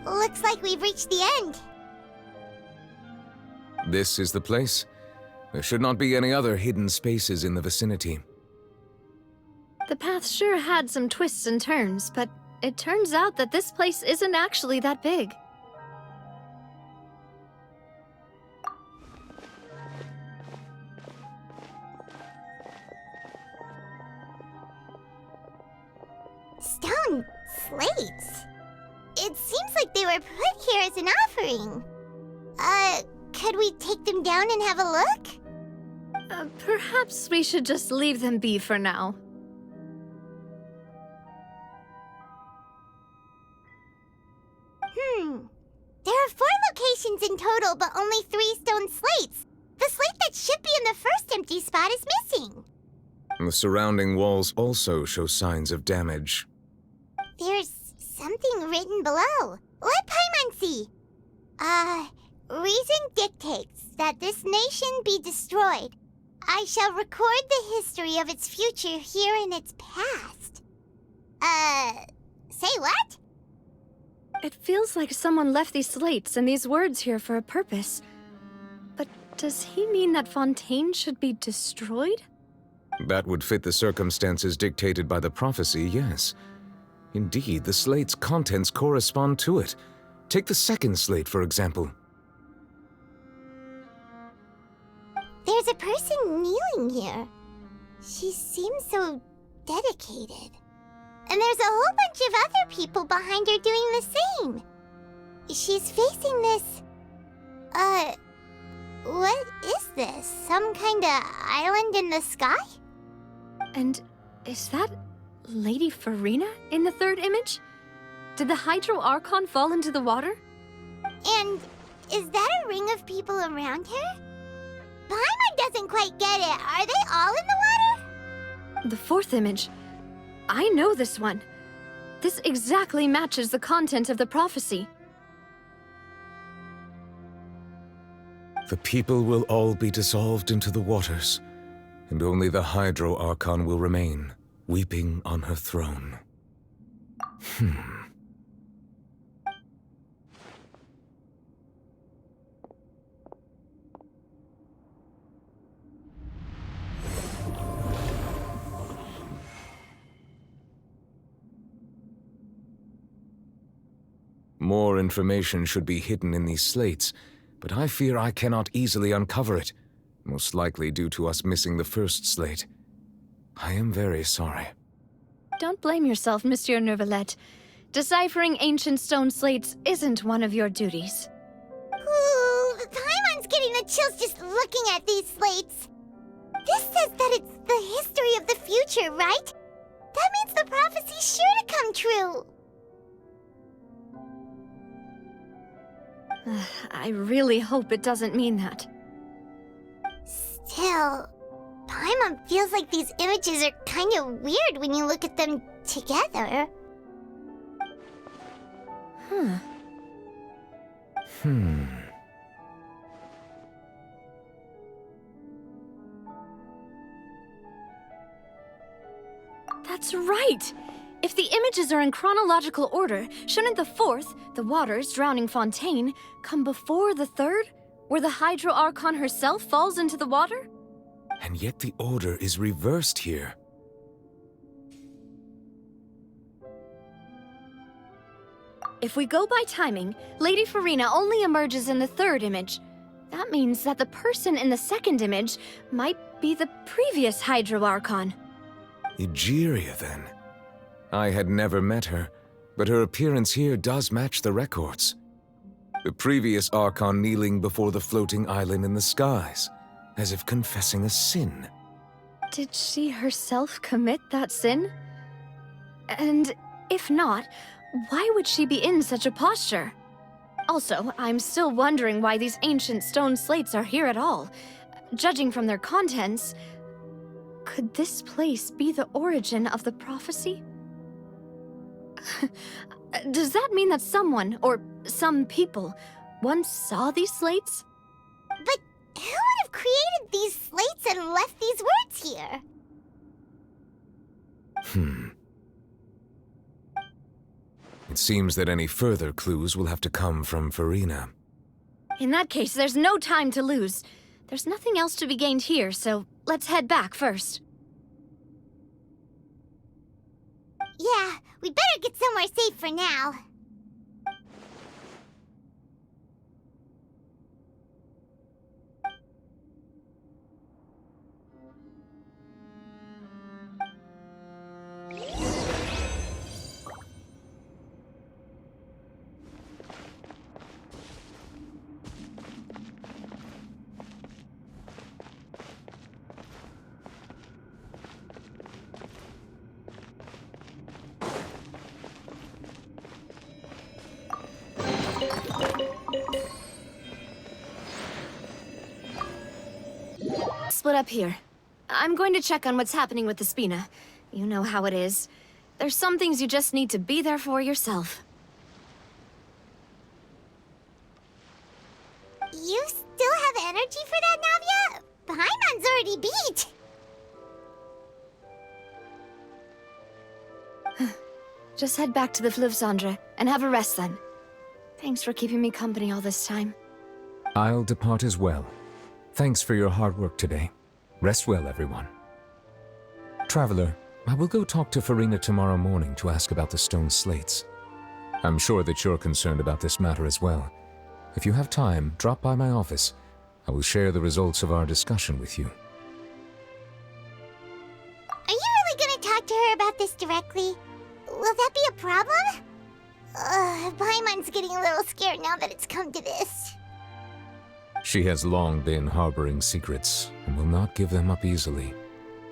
Looks like we've reached the end. This is the place? There should not be any other hidden spaces in the vicinity. The path sure had some twists and turns, but it turns out that this place isn't actually that big. Stone slates. It seems like they were put here as an offering. Could we take them down and have a look? Perhaps we should just leave them be for now. There are 4 locations in total, but only 3 stone slates. The slate that should be in the first empty spot is missing. The surrounding walls also show signs of damage. There's something written below. Let Paimon see. Reason dictates that this nation be destroyed. I shall record the history of its future here in its past. Say what? It feels like someone left these slates and these words here for a purpose. But does he mean that Fontaine should be destroyed? That would fit the circumstances dictated by the prophecy, yes. Indeed, the slate's contents correspond to it. Take the second slate, for example. There's a person kneeling here. She seems so dedicated. And there's a whole bunch of other people behind her doing the same. She's facing this... what is this? Some kind of island in the sky? And is that Lady Furina in the third image? Did the Hydro Archon fall into the water? And is that a ring of people around her? Paimon doesn't quite get it. Are they all in the water? The fourth image. I know this one. This exactly matches the content of the prophecy. The people will all be dissolved into the waters, and only the Hydro Archon will remain, weeping on her throne. More information should be hidden in these slates, but I fear I cannot easily uncover it, most likely due to us missing the first slate. I am very sorry. Don't blame yourself, Monsieur Neuvillette. Deciphering ancient stone slates isn't one of your duties. Ooh, Paimon's getting the chills just looking at these slates. This says that it's the history of the future, right? That means the prophecy's sure to come true. I really hope it doesn't mean that. Still, Paimon Paimon feels like these images are kind of weird when you look at them together. That's right! If the images are in chronological order, shouldn't the fourth, the waters drowning Fontaine, come before the third, where the Hydro Archon herself falls into the water? And yet the order is reversed here. If we go by timing, Lady Furina only emerges in the third image. That means that the person in the second image might be the previous Hydro Archon. Egeria, then. I had never met her, but her appearance here does match the records. The previous Archon kneeling before the floating island in the skies, as if confessing a sin. Did she herself commit that sin? And if not, why would she be in such a posture? Also, I'm still wondering why these ancient stone slates are here at all. Judging from their contents, could this place be the origin of the prophecy? Does that mean that someone, or some people, once saw these slates? But who would have created these slates and left these words here? It seems that any further clues will have to come from Furina. In that case, there's no time to lose. There's nothing else to be gained here, so let's head back first. Yeah, we better get somewhere safe for now. Split up here. I'm going to check on what's happening with the Spina. You know how it is. There's some things you just need to be there for yourself. You still have energy for that, Navia? Paimon's already beat. Just head back to the Fleuve Cendre and have a rest then. Thanks for keeping me company all this time. I'll depart as well. Thanks for your hard work today. Rest well, everyone. Traveler, I will go talk to Furina tomorrow morning to ask about the stone slates. I'm sure that you're concerned about this matter as well. If you have time, drop by my office. I will share the results of our discussion with you. Are you really gonna talk to her about this directly? Will that be a problem? Paimon's getting a little scared now that it's come to this. She has long been harboring secrets and will not give them up easily,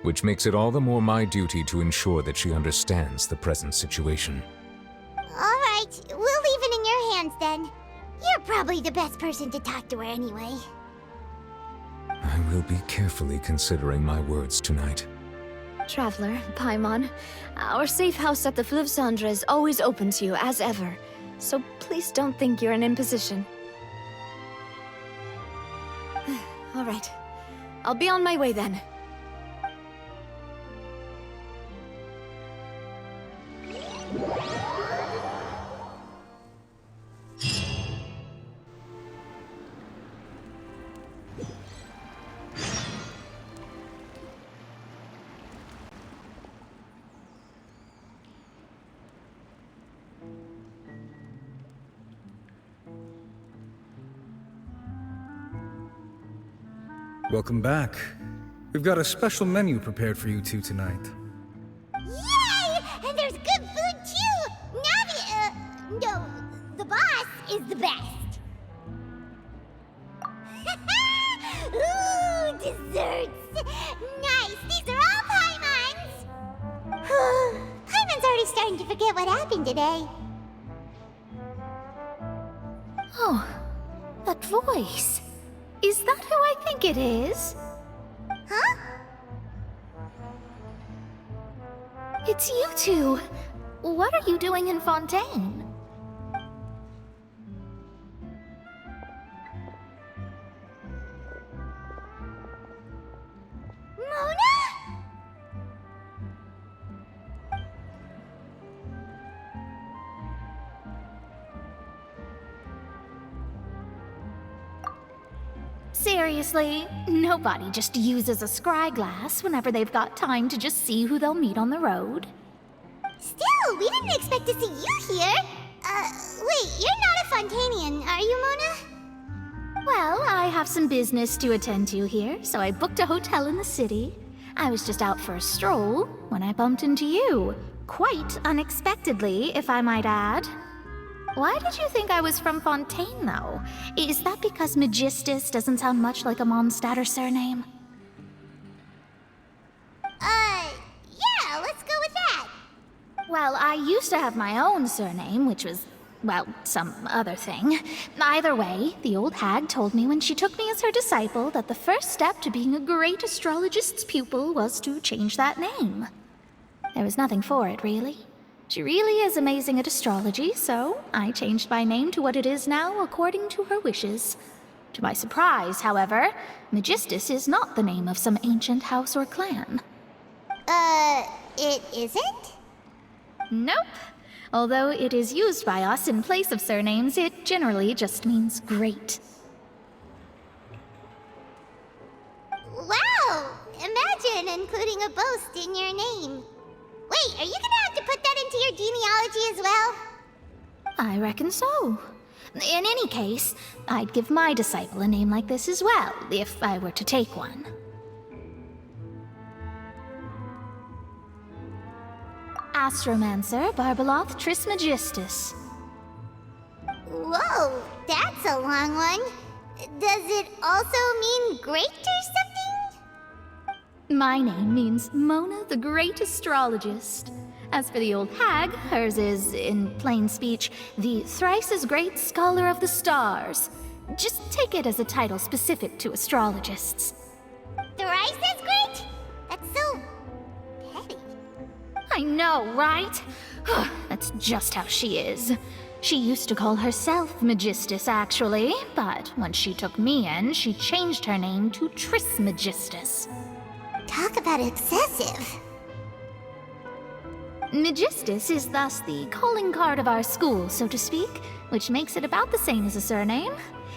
which makes it all the more my duty to ensure that she understands the present situation. All right, we'll leave it in your hands then. You're probably the best person to talk to her anyway. I will be carefully considering my words tonight. Traveler, Paimon, our safe house at the Fleuve Cendre is always open to you as ever, so please don't think you're an imposition. All right. I'll be on my way then. Welcome back. We've got a special menu prepared for you two tonight. Yay! And there's good food too! Navia, no, the boss is the best. Ooh, desserts! Nice, these are all Paimon's! Paimon's already starting to forget what happened today. Oh, that voice. Is that who I think it is? Huh? it's you two. What are you doing in Fontaine? Mona? Seriously, nobody just uses a scry glass whenever they've got time to just see who they'll meet on the road. Still, we didn't expect to see you here. Wait, you're not a Fontanian, are you, Mona? Well, I have some business to attend to here, so I booked a hotel in the city. I was just out for a stroll when I bumped into you. Quite unexpectedly, if I might add. Why did you think I was from Fontaine, though? Is that because Magistus doesn't sound much like a Mondstadt surname? Yeah, let's go with that. Well, I used to have my own surname, which was, well, some other thing. Either way, the old hag told me when she took me as her disciple that the first step to being a great astrologist's pupil was to change that name. There was nothing for it, really. She really is amazing at astrology, so I changed my name to what it is now according to her wishes. To my surprise, however, Magistus is not the name of some ancient house or clan. It isn't? Nope. Although it is used by us in place of surnames, it generally just means great. Wow! Imagine including a boast in your name. Wait, are you gonna have to put that into your genealogy as well? I reckon so. In any case, I'd give my disciple a name like this as well, if I were to take one. Astromancer Barbeloth Trismegistus. Whoa, that's a long one. Does it also mean great or something? My name means Mona the Great Astrologist. As for the old hag, hers is, in plain speech, the thrice as great Scholar of the Stars. Just take it as a title specific to astrologists. Thrice as great? That's so petty. I know, right? That's just how she is. She used to call herself Magistus, actually, but when she took me in, she changed her name to Trismegistus. Talk about excessive. Magistus is thus the calling card of our school, so to speak, which makes it about the same as a surname.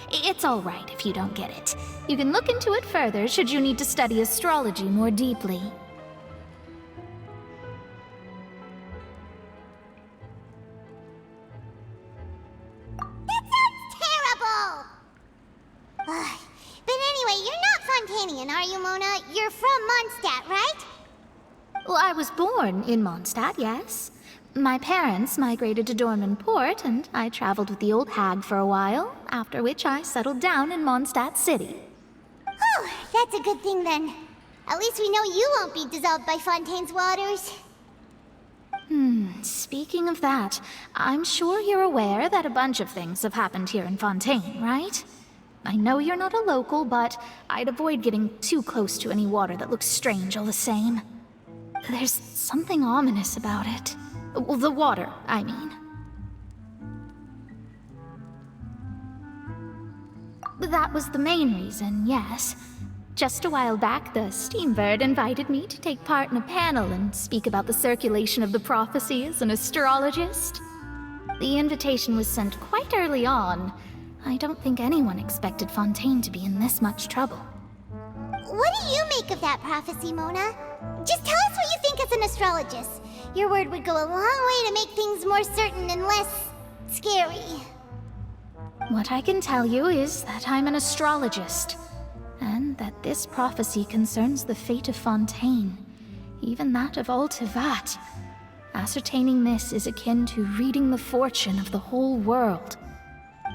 It's all right if you don't get it. You can look into it further should you need to study astrology more deeply. That sounds terrible! But anyway, you're not Fontanian, are you, Mona? You're from Mondstadt, right? Well, I was born in Mondstadt, yes. My parents migrated to Dorman Port, and I traveled with the old hag for a while, after which I settled down in Mondstadt City. Oh, that's a good thing then. At least we know you won't be dissolved by Fontaine's waters. Speaking of that, I'm sure you're aware that a bunch of things have happened here in Fontaine, right? I know you're not a local, but I'd avoid getting too close to any water that looks strange all the same. There's something ominous about it. Well, the water, I mean. That was the main reason, yes. Just a while back, the Steambird invited me to take part in a panel and speak about the circulation of the prophecy as an astrologist. The invitation was sent quite early on. I don't think anyone expected Fontaine to be in this much trouble. What do you make of that prophecy, Mona? Just tell us what you think as an astrologist. Your word would go a long way to make things more certain and less scary. What I can tell you is that I'm an astrologist, and that this prophecy concerns the fate of Fontaine, even that of all Tevat. Ascertaining this is akin to reading the fortune of the whole world.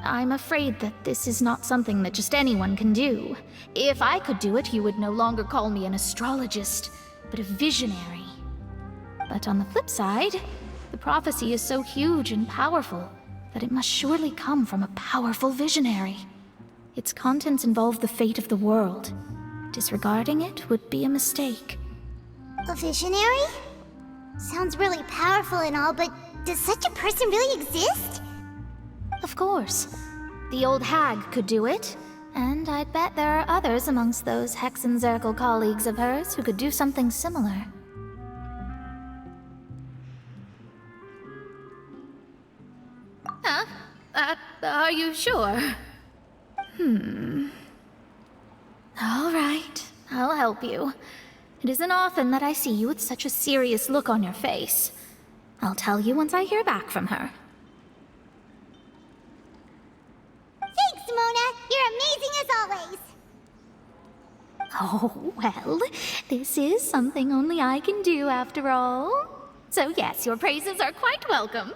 I'm afraid that this is not something that just anyone can do. If I could do it, you would no longer call me an astrologist, but a visionary. But on the flip side, the prophecy is so huge and powerful that it must surely come from a powerful visionary. Its contents involve the fate of the world. Disregarding it would be a mistake. A visionary? Sounds really powerful and all, but does such a person really exist? Of course. The old hag could do it. And I'd bet there are others amongst those Hexenzirkel colleagues of hers who could do something similar. Huh? Are you sure? All right, I'll help you. It isn't often that I see you with such a serious look on your face. I'll tell you once I hear back from her. Thanks, Mona! You're amazing as always! Oh, well, this is something only I can do after all. So yes, your praises are quite welcome.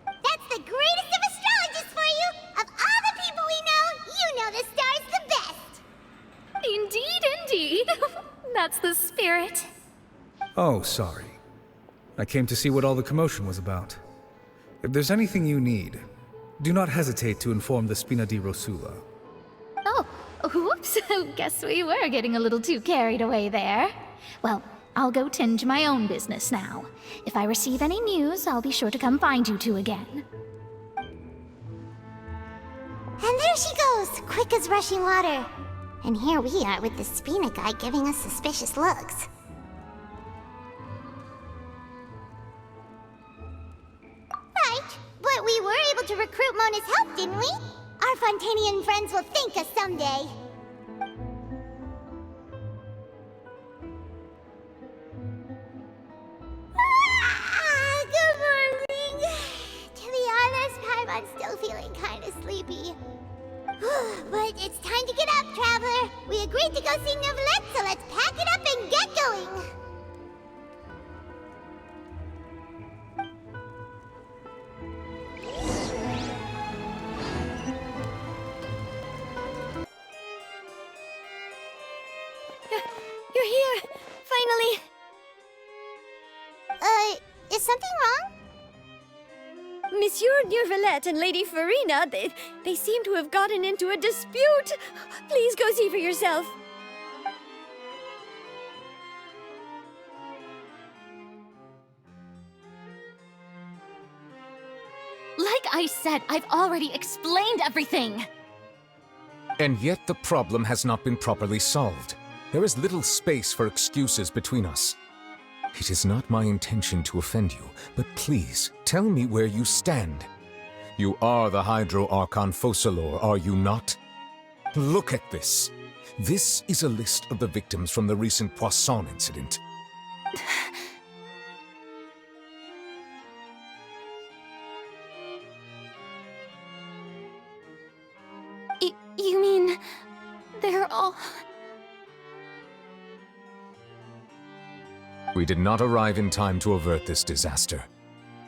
That's the greatest of astrologists for you! Of all the people we know, you know the star's the best! Indeed, indeed. That's the spirit. Oh, sorry. I came to see what all the commotion was about. If there's anything you need, do not hesitate to inform the Spina di Rosula. Oh, whoops. Guess we were getting a little too carried away there. Well, I'll go tend to my own business now. If I receive any news, I'll be sure to come find you two again. And there she goes, quick as rushing water. And here we are with the Spina guy giving us suspicious looks. Right, but we were able to recruit Mona's help, didn't we? Our Fontanian friends will thank us someday. Good morning. To be honest, I'm still feeling kind of sleepy. But it's time to get up, Traveler. We agreed to go see Neuvillette, so let's pack it up and get going. You're here! Finally! Is something wrong? Monsieur Neuvillette and Lady Furina, they seem to have gotten into a dispute. Please go see for yourself. Like I said, I've already explained everything. And yet the problem has not been properly solved. There is little space for excuses between us. It is not my intention to offend you, but please, tell me where you stand. You are the Hydro Archon Focalor, are you not? Look at this. This is a list of the victims from the recent Poisson incident. You mean... they're all... We did not arrive in time to avert this disaster,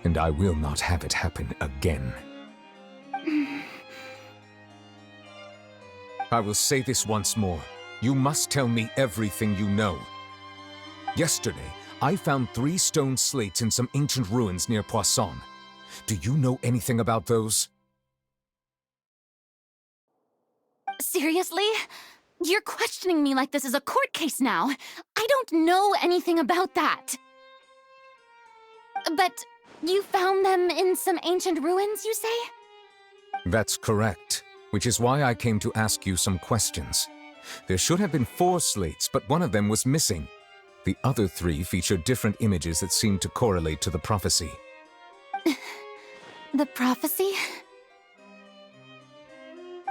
and I will not have it happen again. I will say this once more. You must tell me everything you know. Yesterday, I found 3 stone slates in some ancient ruins near Poisson. Do you know anything about those? Seriously? You're questioning me like this is a court case now. I don't know anything about that. But you found them in some ancient ruins, you say? That's correct, which is why I came to ask you some questions. There should have been 4 slates, but one of them was missing. The other 3 feature different images that seem to correlate to the prophecy. The prophecy?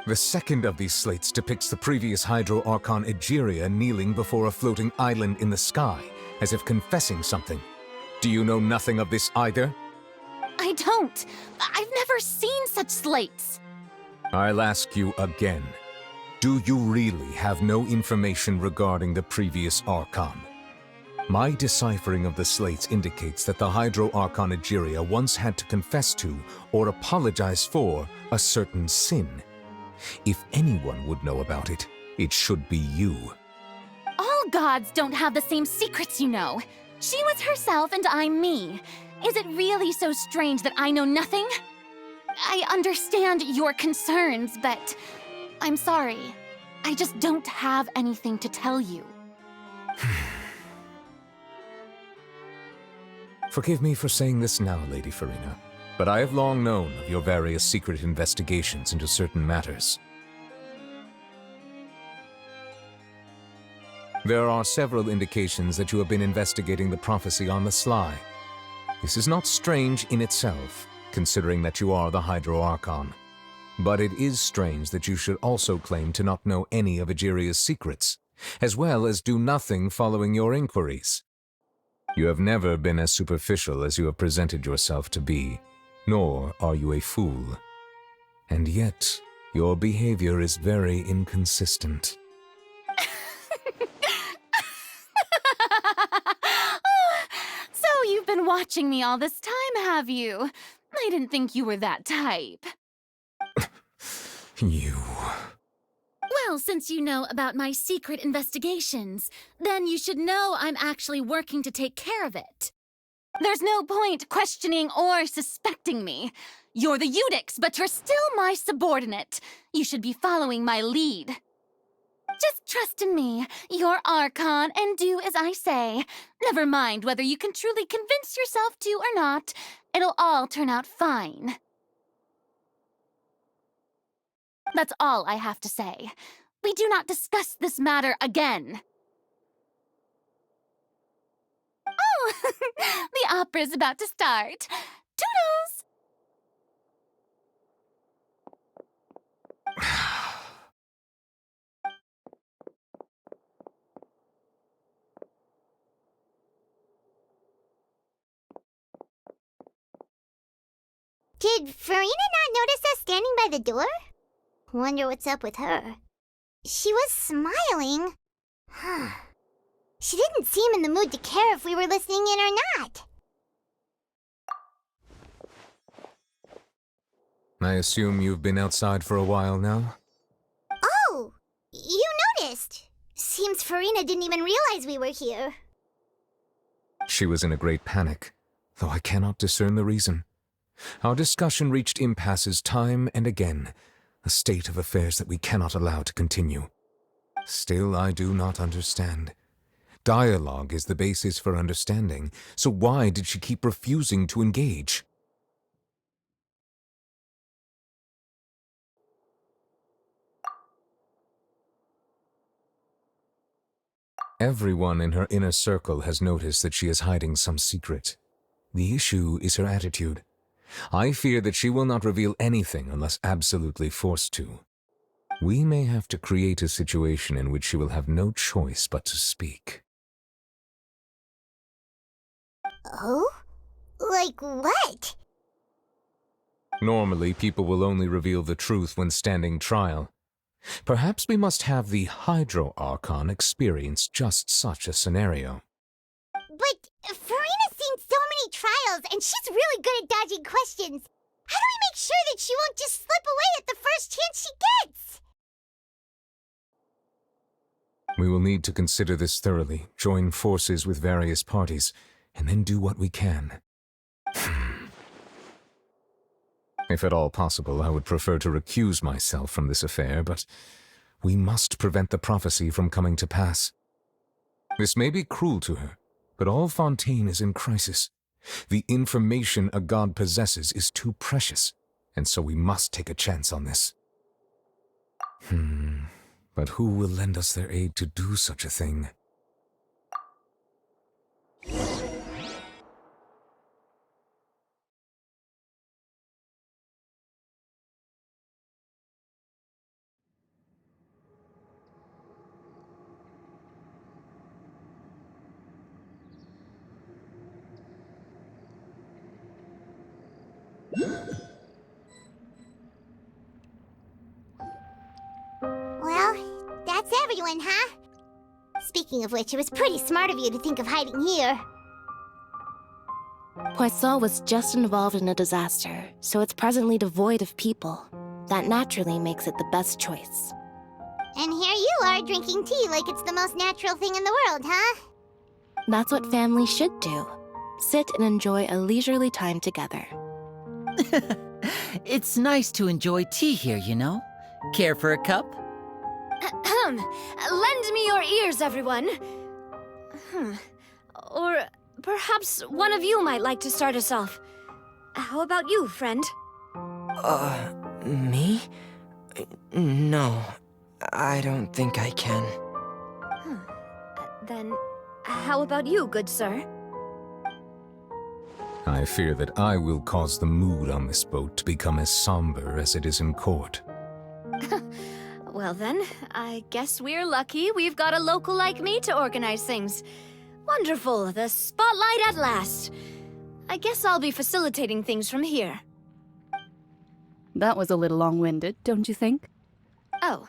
The second of these slates depicts the previous Hydro Archon Egeria kneeling before a floating island in the sky, as if confessing something. Do you know nothing of this either? I don't. I've never seen such slates. I'll ask you again. Do you really have no information regarding the previous Archon? My deciphering of the slates indicates that the Hydro Archon Egeria once had to confess to, or apologize for, a certain sin. If anyone would know about it, it should be you. All gods don't have the same secrets, you know. She was herself and I'm me. Is it really so strange that I know nothing? I understand your concerns, but I'm sorry. I just don't have anything to tell you. Forgive me for saying this now, Lady Furina, but I have long known of your various secret investigations into certain matters. There are several indications that you have been investigating the prophecy on the sly. This is not strange in itself, considering that you are the Hydro Archon. But it is strange that you should also claim to not know any of Egeria's secrets, as well as do nothing following your inquiries. You have never been as superficial as you have presented yourself to be, nor are you a fool. And yet, your behavior is very inconsistent. So you've been watching me all this time, have you? I didn't think you were that type. You... Well, since you know about my secret investigations, then you should know I'm actually working to take care of it. There's no point questioning or suspecting me. You're the Eudix, but you're still my subordinate. You should be following my lead. Just trust in me, your Archon, and do as I say. Never mind whether you can truly convince yourself to or not. It'll all turn out fine. That's all I have to say. We do not discuss this matter again. Oh, the opera's about to start. Toodles! Did Furina not notice us standing by the door? Wonder what's up with her. She was smiling. She didn't seem in the mood to care if we were listening in or not. I assume you've been outside for a while now? Oh, you noticed. Seems Furina didn't even realize we were here. She was in a great panic, though I cannot discern the reason. Our discussion reached impasses time and again, a state of affairs that we cannot allow to continue. Still, I do not understand. Dialogue is the basis for understanding, so why did she keep refusing to engage? Everyone in her inner circle has noticed that she is hiding some secret. The issue is her attitude. I fear that she will not reveal anything unless absolutely forced to. We may have to create a situation in which she will have no choice but to speak. Oh? Like what? Normally, people will only reveal the truth when standing trial. Perhaps we must have the Hydro Archon experience just such a scenario. But Furina's seen so many trials, and she's really good at dodging questions. How do we make sure that she won't just slip away at the first chance she gets? We will need to consider this thoroughly, join forces with various parties, and then do what we can. If at all possible, I would prefer to recuse myself from this affair, but we must prevent the prophecy from coming to pass. This may be cruel to her, but all Fontaine is in crisis. The information a god possesses is too precious, and so we must take a chance on this. But who will lend us their aid to do such a thing? Well, that's everyone, huh? Speaking of which, it was pretty smart of you to think of hiding here. Poisson was just involved in a disaster, so it's presently devoid of people. That naturally makes it the best choice. And here you are drinking tea like it's the most natural thing in the world, huh? That's what families should do. Sit and enjoy a leisurely time together. It's nice to enjoy tea here, you know? Care for a cup? Lend me your ears, everyone. Or perhaps one of you might like to start us off. How about you, friend? Me? No, I don't think I can. Then, how about you, good sir? I fear that I will cause the mood on this boat to become as somber as it is in court. Well then, I guess we're lucky we've got a local like me to organize things. Wonderful, the spotlight at last. I guess I'll be facilitating things from here. That was a little long-winded, don't you think? Oh,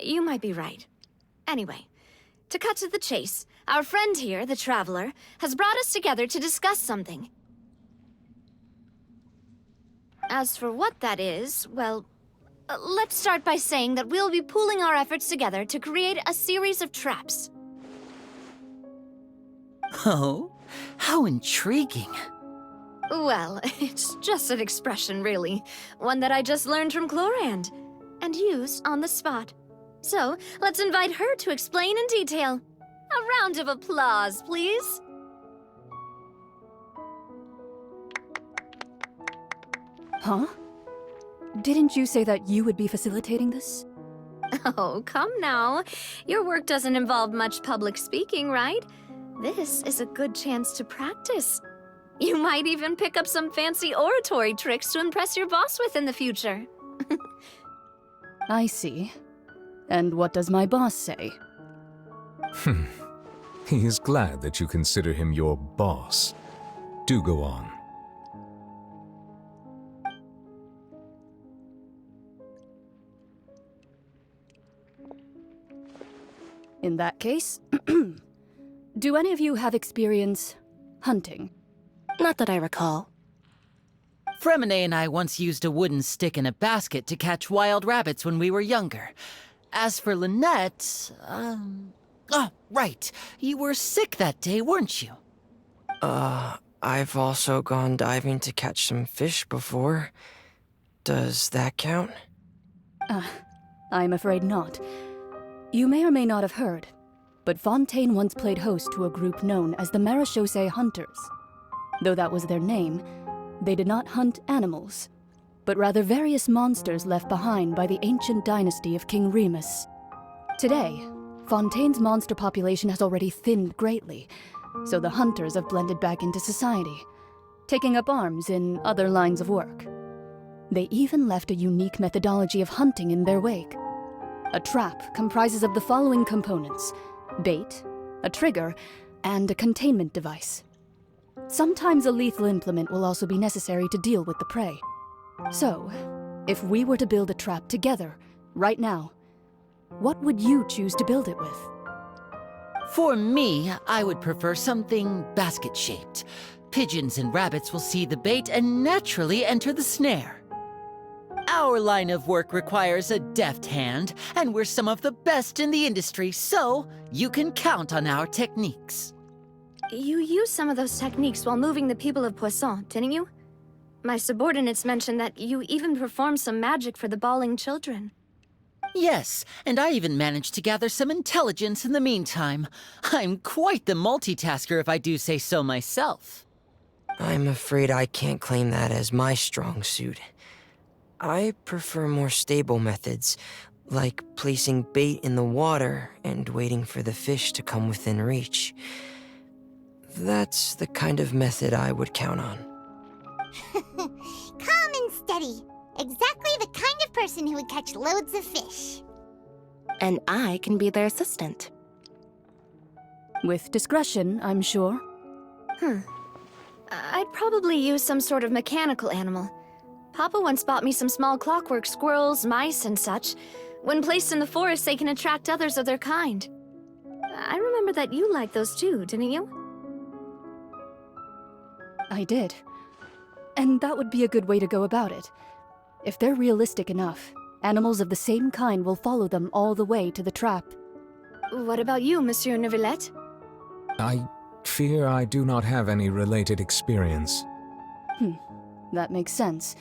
you might be right. Anyway, to cut to the chase, our friend here, the Traveler, has brought us together to discuss something. As for what that is, well, let's start by saying that we'll be pooling our efforts together to create a series of traps. Oh, how intriguing. Well, it's just an expression, really. One that I just learned from Chlorand, and used on the spot. So, let's invite her to explain in detail. A round of applause, please. Huh? Didn't you say that you would be facilitating this? Oh, come now. Your work doesn't involve much public speaking, right? This is a good chance to practice. You might even pick up some fancy oratory tricks to impress your boss with in the future. I see. And what does my boss say? He is glad that you consider him your boss. Do go on. In that case, do any of you have experience hunting? Not that I recall. Fremine and I once used a wooden stick in a basket to catch wild rabbits when we were younger. As for Lynette, oh, right. You were sick that day, weren't you? I've also gone diving to catch some fish before. Does that count? I'm afraid not. You may or may not have heard, but Fontaine once played host to a group known as the Marechaussee Hunters. Though that was their name, they did not hunt animals, but rather various monsters left behind by the ancient dynasty of King Remus. Today, Fontaine's monster population has already thinned greatly, so the hunters have blended back into society, taking up arms in other lines of work. They even left a unique methodology of hunting in their wake. A trap comprises of the following components: bait, a trigger, and a containment device. Sometimes a lethal implement will also be necessary to deal with the prey. So, if we were to build a trap together, right now, what would you choose to build it with? For me, I would prefer something basket-shaped. Pigeons and rabbits will see the bait and naturally enter the snare. Our line of work requires a deft hand, and we're some of the best in the industry, so you can count on our techniques. You used some of those techniques while moving the people of Poisson, didn't you? My subordinates mentioned that you even performed some magic for the bawling children. Yes, and I even managed to gather some intelligence in the meantime. I'm quite the multitasker if I do say so myself. I'm afraid I can't claim that as my strong suit. I prefer more stable methods, like placing bait in the water and waiting for the fish to come within reach. That's the kind of method I would count on. Calm and steady. Exactly the kind of person who would catch loads of fish. And I can be their assistant. With discretion, I'm sure. I'd probably use some sort of mechanical animal. Papa once bought me some small clockwork squirrels, mice, and such. When placed in the forest, they can attract others of their kind. I remember that you liked those too, didn't you? I did. And that would be a good way to go about it. If they're realistic enough, animals of the same kind will follow them all the way to the trap. What about you, Monsieur Neuvillette? I fear I do not have any related experience. That makes sense.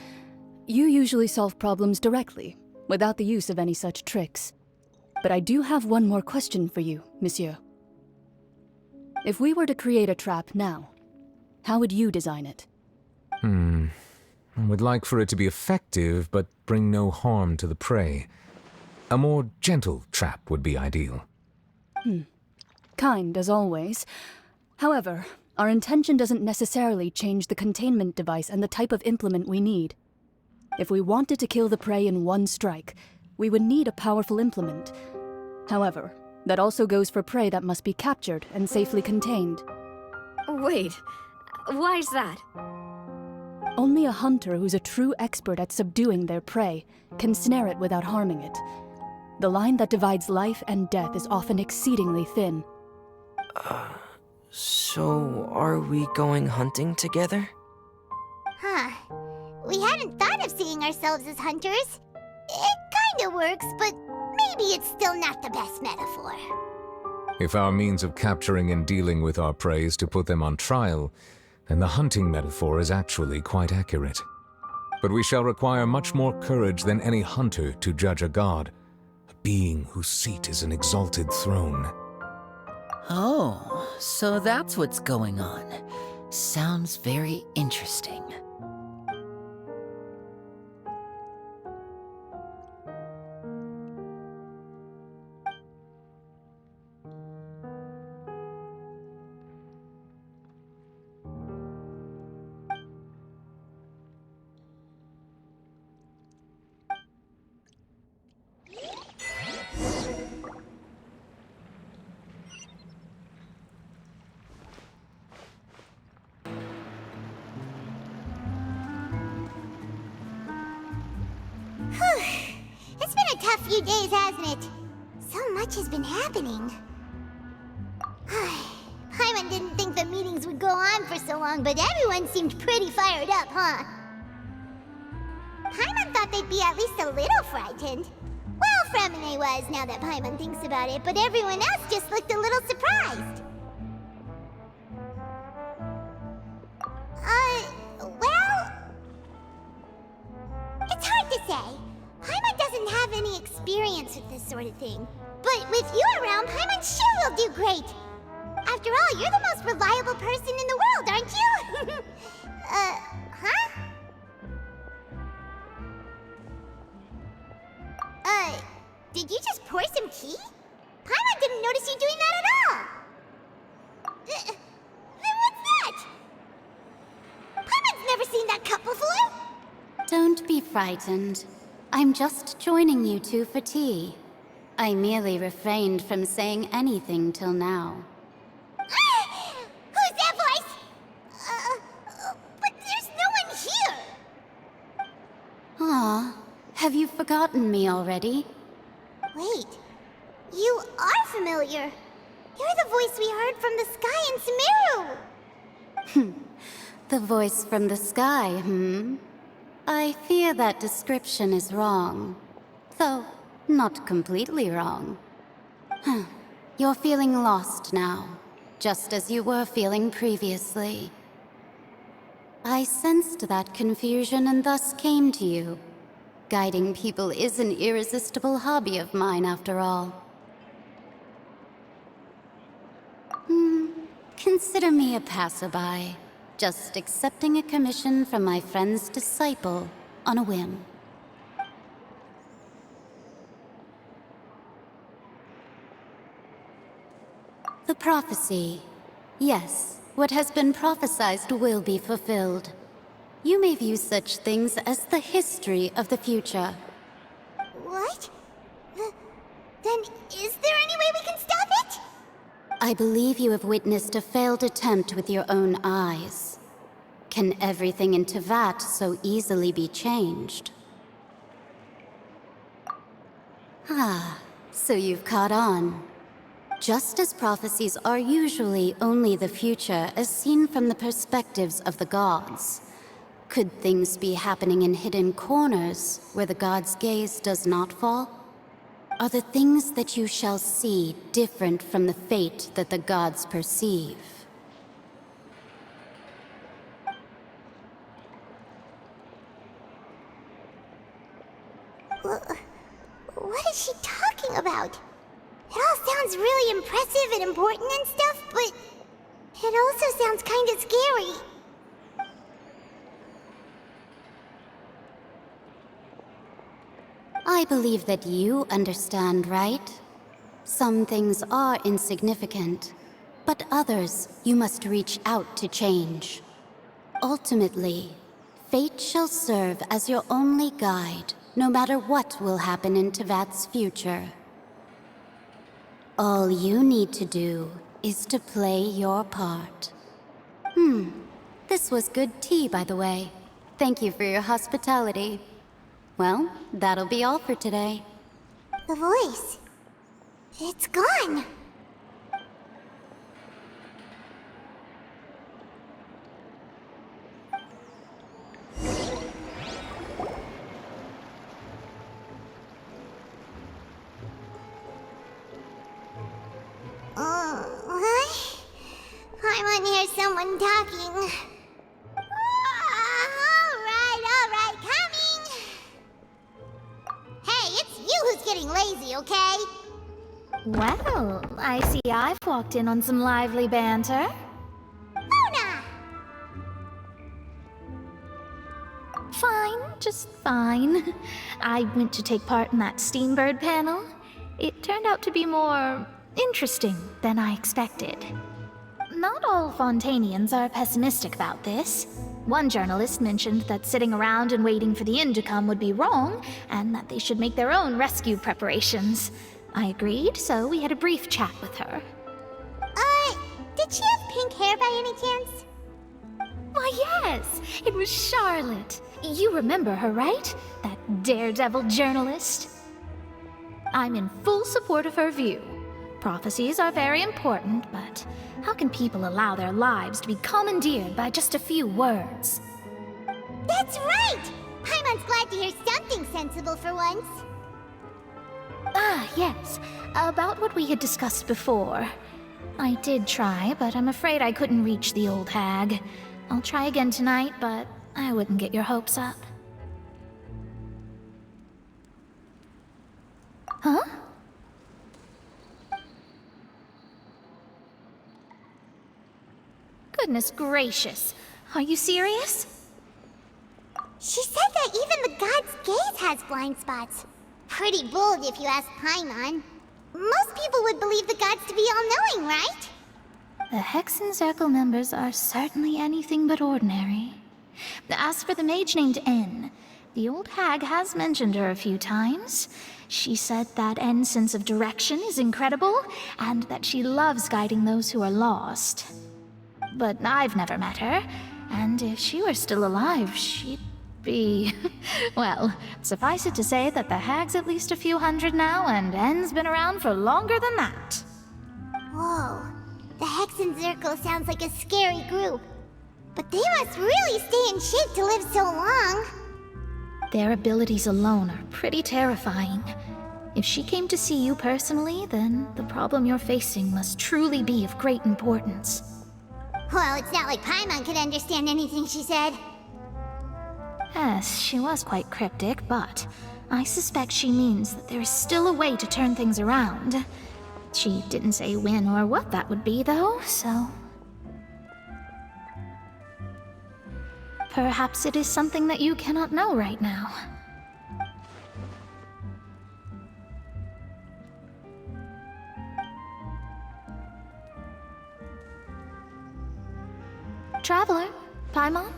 You usually solve problems directly, without the use of any such tricks. But I do have one more question for you, monsieur. If we were to create a trap now, how would you design it? I would like for it to be effective, but bring no harm to the prey. A more gentle trap would be ideal. Kind, as always. However, our intention doesn't necessarily change the containment device and the type of implement we need. If we wanted to kill the prey in one strike, we would need a powerful implement. However, that also goes for prey that must be captured and safely contained. Wait, why is that? Only a hunter who's a true expert at subduing their prey can snare it without harming it. The line that divides life and death is often exceedingly thin. So are we going hunting together? Huh. We hadn't thought of seeing ourselves as hunters. It kinda works, but maybe it's still not the best metaphor. If our means of capturing and dealing with our prey is to put them on trial, then the hunting metaphor is actually quite accurate. But we shall require much more courage than any hunter to judge a god, a being whose seat is an exalted throne. Oh, so that's what's going on. Sounds very interesting. It's been a tough few days, hasn't it? So much has been happening. Paimon didn't think the meetings would go on for so long, but everyone seemed pretty fired up, huh? Paimon thought they'd be at least a little frightened. Well, Fremine was, now that Paimon thinks about it, but everyone else just looked a little surprised. Well... It's hard to say. Paimon doesn't have any experience with this sort of thing. But with you around, Paimon sure will do great. After all, you're the most reliable person in the world, aren't you? Huh? Did you just pour some tea? Paimon didn't notice you doing that at all. Then what's that? Paimon's never seen that cup before. Don't be frightened. I'm just joining you two for tea. I merely refrained from saying anything till now. Who's that voice? But there's no one here. Aw, have you forgotten me already? Wait, you are familiar. You're the voice we heard from the sky in Sumeru. The voice from the sky, I fear that description is wrong. Though, not completely wrong. You're feeling lost now, just as you were feeling previously. I sensed that confusion and thus came to you. Guiding people is an irresistible hobby of mine, after all. Consider me a passerby, just accepting a commission from my friend's disciple on a whim. The prophecy. Yes, what has been prophesied will be fulfilled. You may view such things as the history of the future. What? Then is there any way we can stop it? I believe you have witnessed a failed attempt with your own eyes. Can everything in Teyvat so easily be changed? So you've caught on. Just as prophecies are usually only the future as seen from the perspectives of the gods, could things be happening in hidden corners where the gods' gaze does not fall? Are the things that you shall see different from the fate that the gods perceive? What is she talking about? It all sounds really impressive and important and stuff, but It also sounds kinda scary. I believe that you understand, right? Some things are insignificant, but others you must reach out to change. Ultimately, fate shall serve as your only guide, no matter what will happen in Tevat's future. All you need to do is to play your part. This was good tea, by the way. Thank you for your hospitality. Well, that'll be all for today. The voice. It's gone. What? I want to hear someone talking. Alright, coming! Hey, it's you who's getting lazy, okay? Well, I see I've walked in on some lively banter. Luna! Fine, just fine. I went to take part in that Steambird panel. It turned out to be more interesting than I expected. Not all Fontanians are pessimistic about this. One journalist mentioned that sitting around and waiting for the end to come would be wrong, and that they should make their own rescue preparations. I agreed, so we had a brief chat with her. Did she have pink hair by any chance? Why, yes! It was Charlotte. You remember her, right? That daredevil journalist? I'm in full support of her view. Prophecies are very important, but how can people allow their lives to be commandeered by just a few words? That's right! Paimon's glad to hear something sensible for once. Ah, yes. About what we had discussed before. I did try, but I'm afraid I couldn't reach the old hag. I'll try again tonight, but I wouldn't get your hopes up. Huh? Goodness gracious. Are you serious? She said that even the god's gaze has blind spots. Pretty bold if you ask Paimon. Most people would believe the gods to be all-knowing, right? The Hexen Circle members are certainly anything but ordinary. As for the mage named N, the old hag has mentioned her a few times. She said that N's sense of direction is incredible, and that she loves guiding those who are lost. But I've never met her, and if she were still alive, she'd be... well, suffice it to say that the hag's at least a few hundred now, and N's been around for longer than that. Whoa. The Hexen Circle sounds like a scary group. But they must really stay in shape to live so long. Their abilities alone are pretty terrifying. If she came to see you personally, then the problem you're facing must truly be of great importance. Well, it's not like Paimon could understand anything she said. Yes, she was quite cryptic, but I suspect she means that there is still a way to turn things around. She didn't say when or what that would be, though, so... perhaps it is something that you cannot know right now. Traveler, Paimon,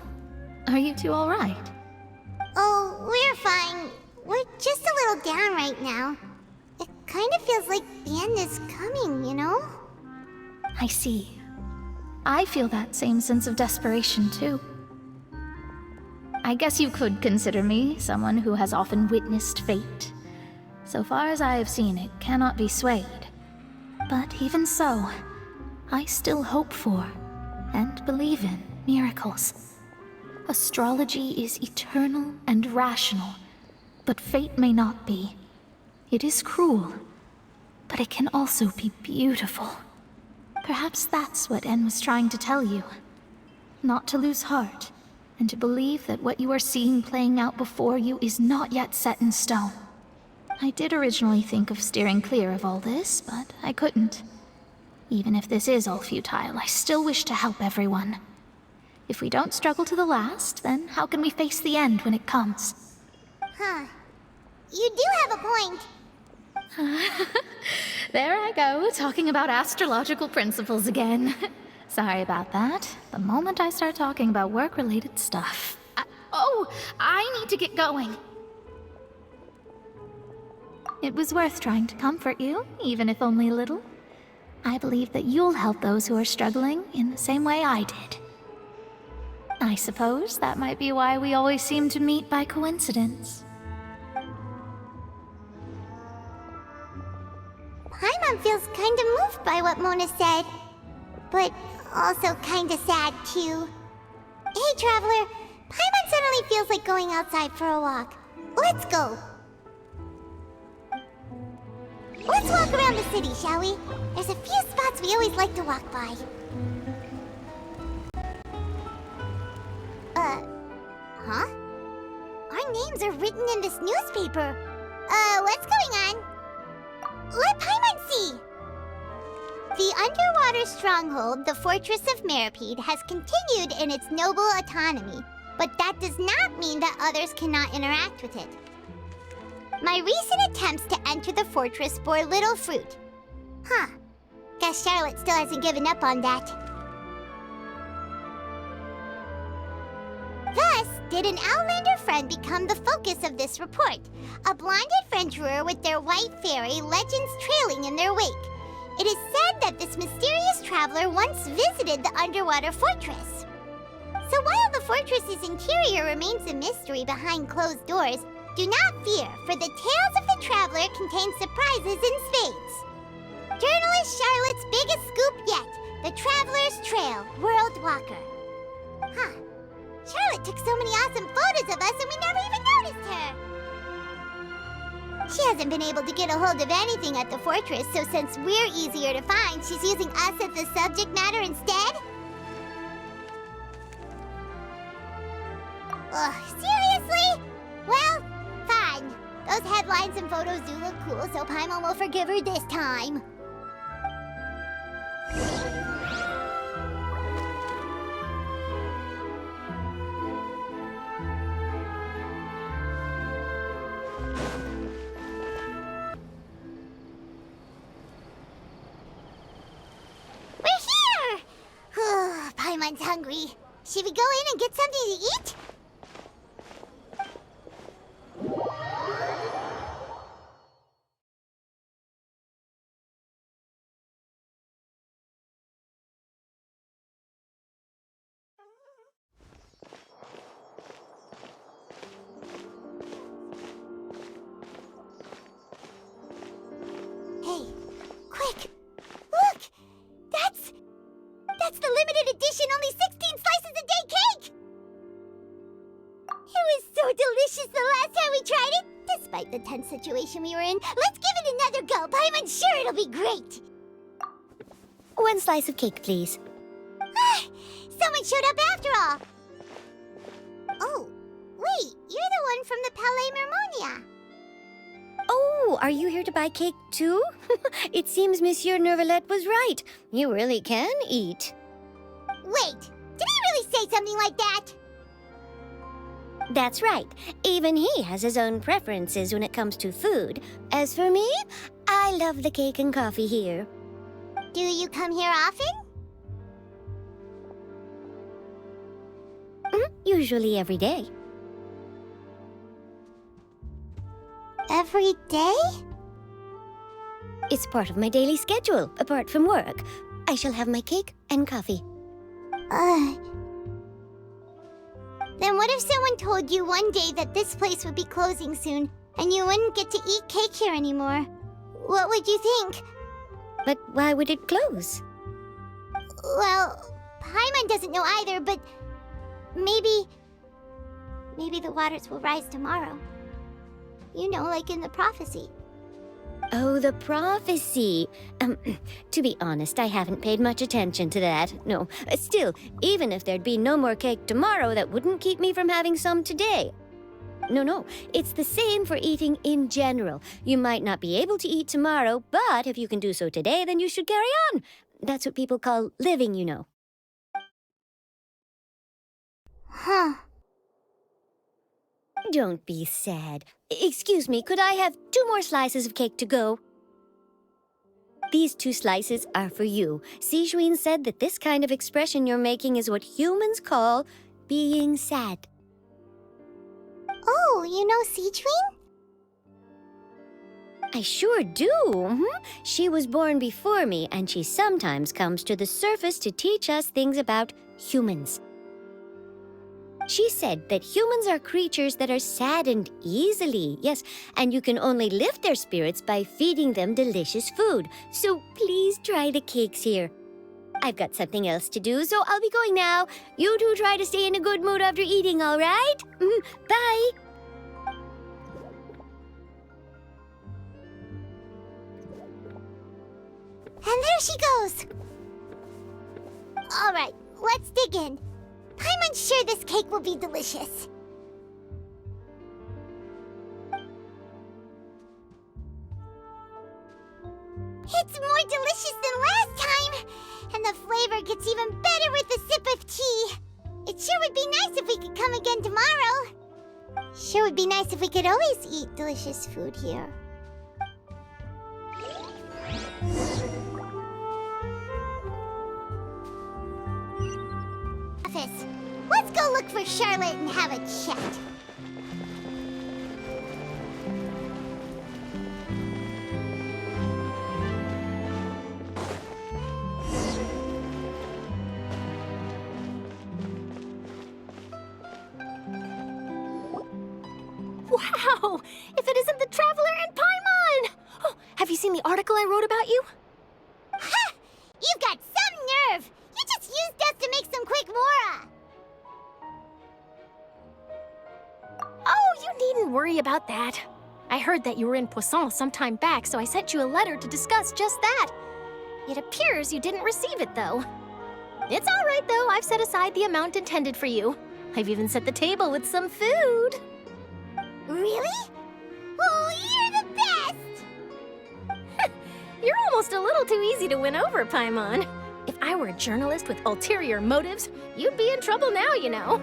are you two all right? Oh, we're fine. We're just a little down right now. It kind of feels like the end is coming, you know? I see. I feel that same sense of desperation, too. I guess you could consider me someone who has often witnessed fate. So far as I have seen, it cannot be swayed. But even so, I still hope for, and believe in, miracles. Astrology is eternal and rational, but fate may not be. It is cruel, but it can also be beautiful. Perhaps that's what En was trying to tell you. Not to lose heart, and to believe that what you are seeing playing out before you is not yet set in stone. I did originally think of steering clear of all this, but I couldn't. Even if this is all futile, I still wish to help everyone. If we don't struggle to the last, then how can we face the end when it comes? Huh. You do have a point. There I go, talking about astrological principles again. Sorry about that. The moment I start talking about work-related stuff. I need to get going. It was worth trying to comfort you, even if only a little. I believe that you'll help those who are struggling in the same way I did. I suppose that might be why we always seem to meet by coincidence. Paimon feels kinda moved by what Mona said, but also kinda sad too. Hey, Traveler, Paimon suddenly feels like going outside for a walk. Let's go. Let's walk around the city, shall we? There's a few spots we always like to walk by. Huh? Our names are written in this newspaper. What's going on? Let Paimon see! The underwater stronghold, the Fortress of Meripede, has continued in its noble autonomy, but that does not mean that others cannot interact with it. My recent attempts to enter the fortress bore little fruit. Huh. Guess Charlotte still hasn't given up on that. Thus, did an Outlander friend become the focus of this report? A blonde adventurer with their white fairy, legends trailing in their wake. It is said that this mysterious traveler once visited the underwater fortress. So while the fortress's interior remains a mystery behind closed doors, do not fear, for the tales of the traveler contain surprises in spades. Journalist Charlotte's biggest scoop yet, the Traveler's Trail, World Walker. Huh. Charlotte took so many awesome photos of us and we never even noticed her. She hasn't been able to get a hold of anything at the fortress, so since we're easier to find, she's using us as the subject matter instead? Ugh, seriously? Well, fine. Those headlines and photos do look cool, so Paimon will forgive her this time. We're here! Paimon's hungry. Should we go in and get something to eat? Hey, quick! Look! That's the limited edition only 16 slices a day cake! It was so delicious the last time we tried it! Despite the tense situation we were in, let's give it another go! Paimon's sure it'll be great! One slice of cake, please. Someone showed up after all! Oh, wait, you're the one from the Palais Mermonia. Oh, are you here to buy cake too? It seems Monsieur Neuvillette was right. You really can eat. Wait, did he really say something like that? That's right. Even he has his own preferences when it comes to food. As for me, I love the cake and coffee here. Do you come here often? Usually every day. Every day? It's part of my daily schedule, apart from work. I shall have my cake and coffee. Then what if someone told you one day that this place would be closing soon, and you wouldn't get to eat cake here anymore? What would you think? But why would it close? Well, Paimon doesn't know either, but maybe the waters will rise tomorrow. You know, like in the prophecy. Oh, the prophecy. To be honest, I haven't paid much attention to that. No, still, even if there'd be no more cake tomorrow, that wouldn't keep me from having some today. No, it's the same for eating in general. You might not be able to eat tomorrow, but if you can do so today, then you should carry on. That's what people call living, you know. Huh. Don't be sad. Excuse me, could I have 2 more slices of cake to go? These 2 slices are for you. Sijuin said that this kind of expression you're making is what humans call being sad. Oh, you know Sijuin? I sure do. She was born before me, and she sometimes comes to the surface to teach us things about humans. She said that humans are creatures that are saddened easily, yes, and you can only lift their spirits by feeding them delicious food. So please try the cakes here. I've got something else to do, so I'll be going now. You two try to stay in a good mood after eating, all right? Bye. And there she goes. All right, let's dig in. Paimon's sure this cake will be delicious. It's more delicious than last time, and the flavor gets even better with a sip of tea. It sure would be nice if we could come again tomorrow. Sure would be nice if we could always eat delicious food here. Office. Let's go look for Charlotte and have a chat. Wow! If it isn't the Traveler and Paimon! Oh, have you seen the article I wrote about you? Ha! You've got some nerve! You just used us to make some quick mora! Oh, you needn't worry about that. I heard that you were in Poisson some time back, so I sent you a letter to discuss just that. It appears you didn't receive it, though. It's all right, though. I've set aside the amount intended for you. I've even set the table with some food. Really? Oh, you're the best! You're almost a little too easy to win over, Paimon. If I were a journalist with ulterior motives, you'd be in trouble now, you know.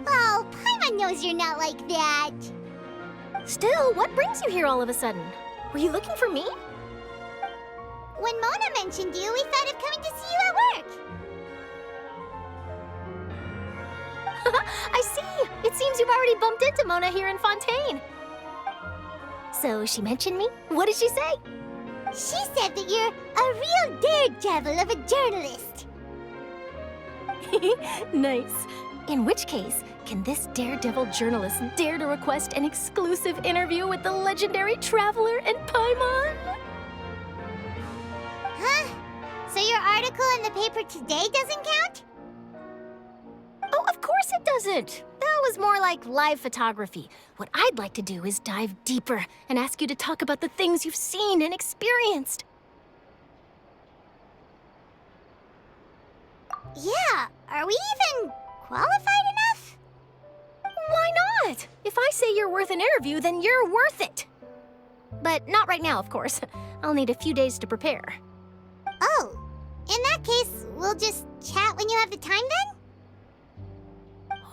Oh, Paimon knows you're not like that. Still, what brings you here all of a sudden? Were you looking for me? When Mona mentioned you, we thought of coming to see you at work. I see! It seems you've already bumped into Mona here in Fontaine. So she mentioned me? What did she say? She said that you're a real daredevil of a journalist. Nice. In which case, can this daredevil journalist dare to request an exclusive interview with the legendary Traveler and Paimon? Huh? So your article in the paper today doesn't count? Oh, of course it doesn't. That was more like live photography. What I'd like to do is dive deeper and ask you to talk about the things you've seen and experienced. Yeah, are we even qualified enough? Why not? If I say you're worth an interview, then you're worth it. But not right now, of course. I'll need a few days to prepare. Oh, in that case, we'll just chat when you have the time then?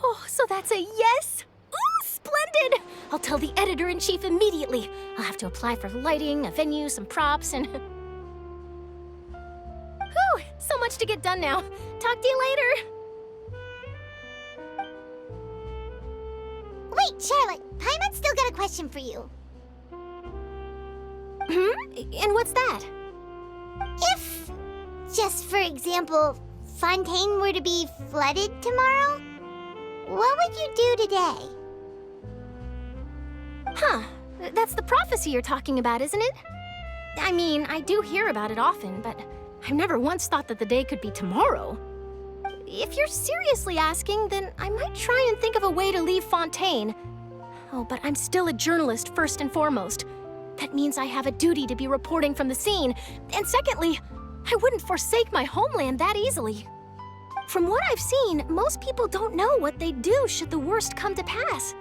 Oh, so that's a yes? Ooh, splendid! I'll tell the editor-in-chief immediately. I'll have to apply for lighting, a venue, some props, and... Whew, so much to get done now. Talk to you later. Wait, Charlotte, Paimon's still got a question for you. And what's that? If, just for example, Fontaine were to be flooded tomorrow, what would you do today? Huh, that's the prophecy you're talking about, isn't it? I mean, I do hear about it often, but I've never once thought that the day could be tomorrow. If you're seriously asking, then I might try and think of a way to leave Fontaine. Oh, but I'm still a journalist first and foremost. That means I have a duty to be reporting from the scene. And secondly, I wouldn't forsake my homeland that easily. From what I've seen, most people don't know what they'd do should the worst come to pass.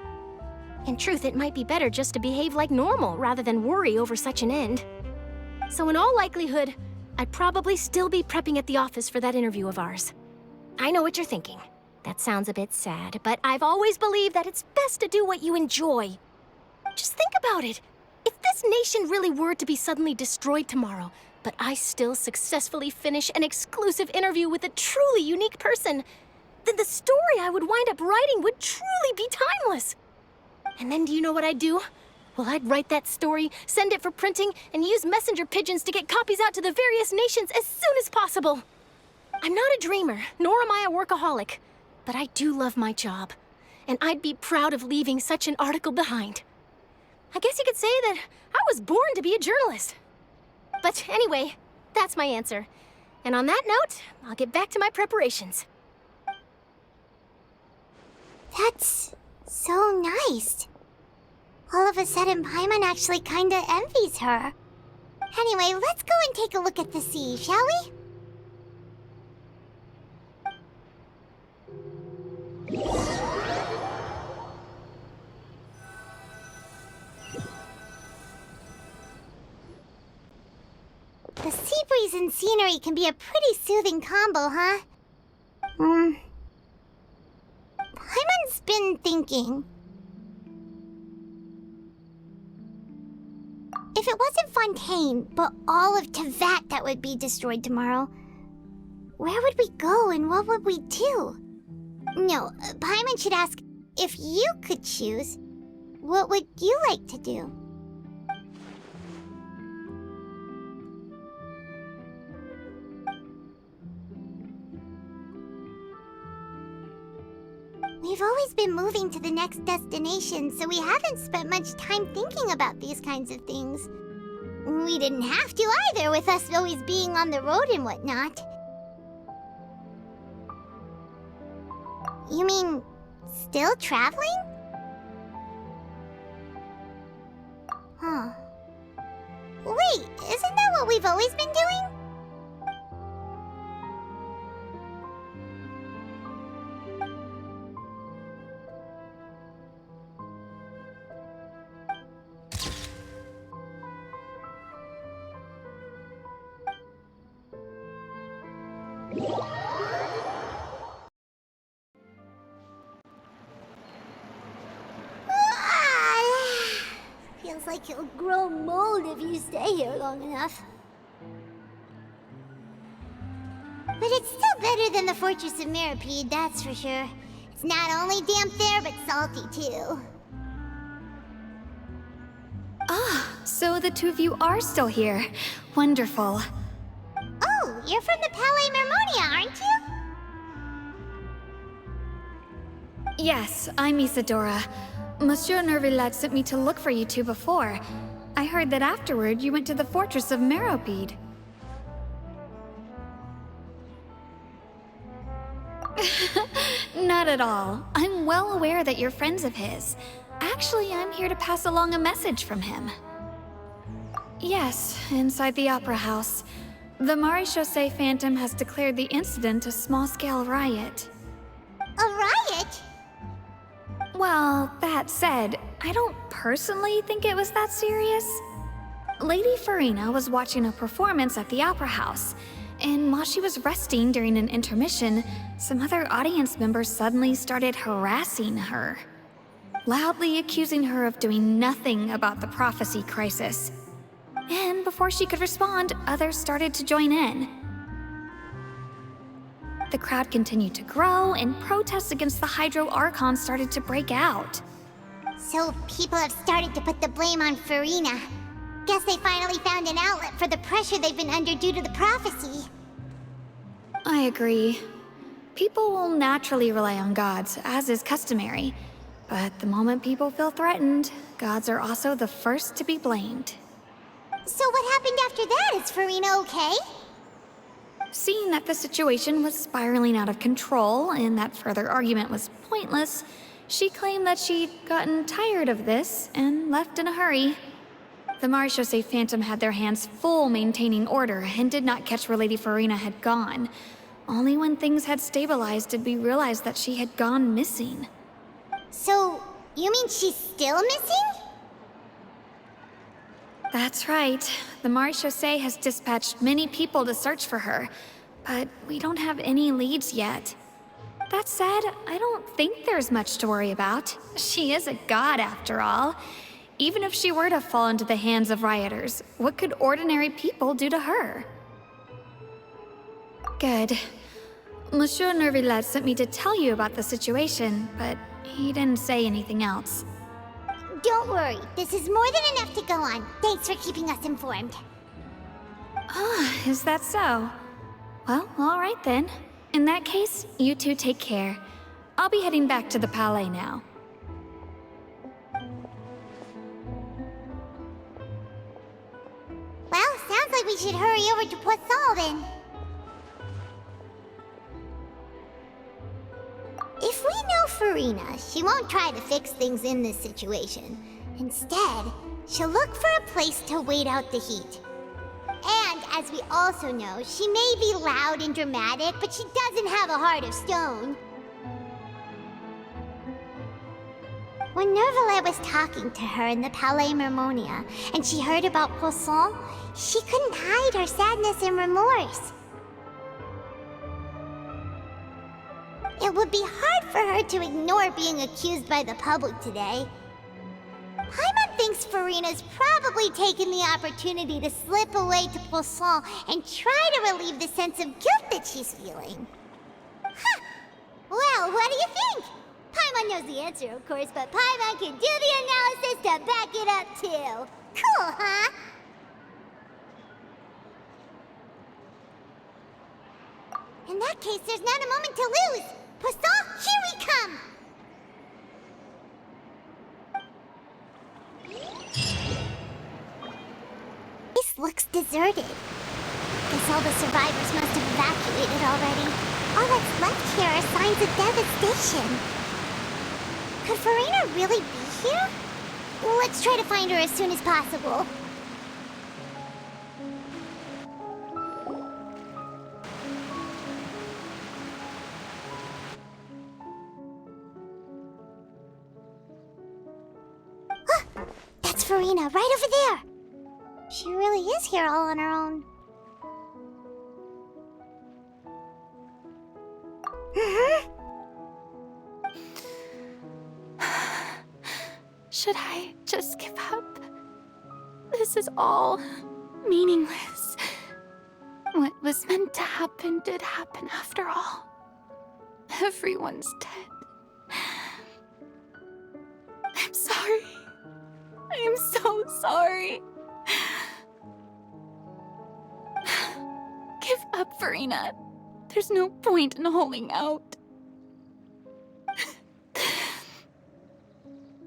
In truth, it might be better just to behave like normal rather than worry over such an end. So in all likelihood, I'd probably still be prepping at the office for that interview of ours. I know what you're thinking. That sounds a bit sad, but I've always believed that it's best to do what you enjoy. Just think about it. If this nation really were to be suddenly destroyed tomorrow, but I still successfully finish an exclusive interview with a truly unique person, then the story I would wind up writing would truly be timeless. And then do you know what I'd do? Well, I'd write that story, send it for printing, and use messenger pigeons to get copies out to the various nations as soon as possible. I'm not a dreamer, nor am I a workaholic, but I do love my job, and I'd be proud of leaving such an article behind. I guess you could say that I was born to be a journalist. But anyway, that's my answer. And on that note, I'll get back to my preparations. That's so nice. All of a sudden, Paimon actually kinda envies her. Anyway, let's go and take a look at the sea, shall we? The sea breeze and scenery can be a pretty soothing combo, huh? Paimon's been thinking. If it wasn't Fontaine, but all of Tevat that would be destroyed tomorrow, where would we go and what would we do? No, Paimon should ask, if you could choose, what would you like to do? We've always been moving to the next destination, so we haven't spent much time thinking about these kinds of things. We didn't have to either, with us always being on the road and whatnot. You mean, still traveling? Huh. Wait, isn't that what we've always been doing? Feels like you'll grow mold if you stay here long enough. But it's still better than the Fortress of Mirapede, that's for sure. It's not only damp there, but salty too. Ah, so the two of you are still here. Wonderful. Oh, you're from the Palais Mermonia, aren't you? Yes, I'm Isadora. Monsieur Neuvillette sent me to look for you two before. I heard that afterward you went to the Fortress of Mirapede. Not at all. I'm well aware that you're friends of his. Actually, I'm here to pass along a message from him. Yes, inside the Opera House. The Maréchaussée Phantom has declared the incident a small-scale riot. A riot? Well, that said, I don't personally think it was that serious. Lady Furina was watching a performance at the Opera House, and while she was resting during an intermission, some other audience members suddenly started harassing her, loudly accusing her of doing nothing about the prophecy crisis. And before she could respond, others started to join in. The crowd continued to grow, and protests against the Hydro Archon started to break out. So people have started to put the blame on Furina. Guess they finally found an outlet for the pressure they've been under due to the prophecy. I agree. People will naturally rely on gods, as is customary. But the moment people feel threatened, gods are also the first to be blamed. So what happened after that? Is Furina okay? Seeing that the situation was spiraling out of control and that further argument was pointless, she claimed that she'd gotten tired of this and left in a hurry. The Maréchaussée Phantom had their hands full maintaining order and did not catch where Lady Furina had gone. Only when things had stabilized did we realize that she had gone missing. So, you mean she's still missing? That's right. The marechaussee has dispatched many people to search for her, but we don't have any leads yet. That said, I don't think there's much to worry about. She is a god, after all. Even if she were to fall into the hands of rioters, what could ordinary people do to her? Good. Monsieur Neuvillette sent me to tell you about the situation, but he didn't say anything else. Don't worry, this is more than enough to go on. Thanks for keeping us informed. Ah, is that so? Well, all right then. In that case, you two take care. I'll be heading back to the Palais now. Well, sounds like we should hurry over to Poisson then. If we know Furina, she won't try to fix things in this situation. Instead, she'll look for a place to wait out the heat. And, as we also know, she may be loud and dramatic, but she doesn't have a heart of stone. When Neuvillette was talking to her in the Palais Mermonia, and she heard about Poisson, she couldn't hide her sadness and remorse. It would be hard for her to ignore being accused by the public today. Paimon thinks Furina's probably taken the opportunity to slip away to Poisson and try to relieve the sense of guilt that she's feeling. Huh! Well, what do you think? Paimon knows the answer, of course, but Paimon can do the analysis to back it up, too. Cool, huh? In that case, there's not a moment to lose. Poisson, here we come! This looks deserted. Guess all the survivors must have evacuated already. All that's left here are signs of devastation. Could Furina really be here? Let's try to find her as soon as possible. That's Furina, right over there! She really is here all on her own. Should I just give up? This is all meaningless. What was meant to happen did happen after all. Everyone's dead. I'm sorry. I am so sorry. Give up, Furina. There's no point in holding out.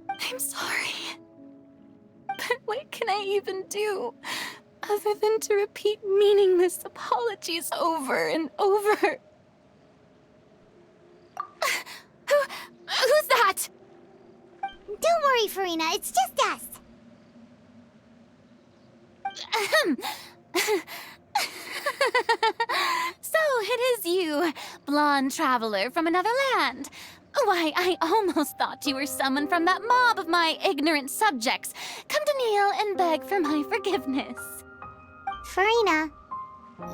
I'm sorry. But what can I even do other than to repeat meaningless apologies over and over? Who's that? Don't worry, Furina, it's just us. So it is you, blonde traveler from another land. Why, I almost thought you were someone from that mob of my ignorant subjects, come to kneel and beg for my forgiveness. Furina,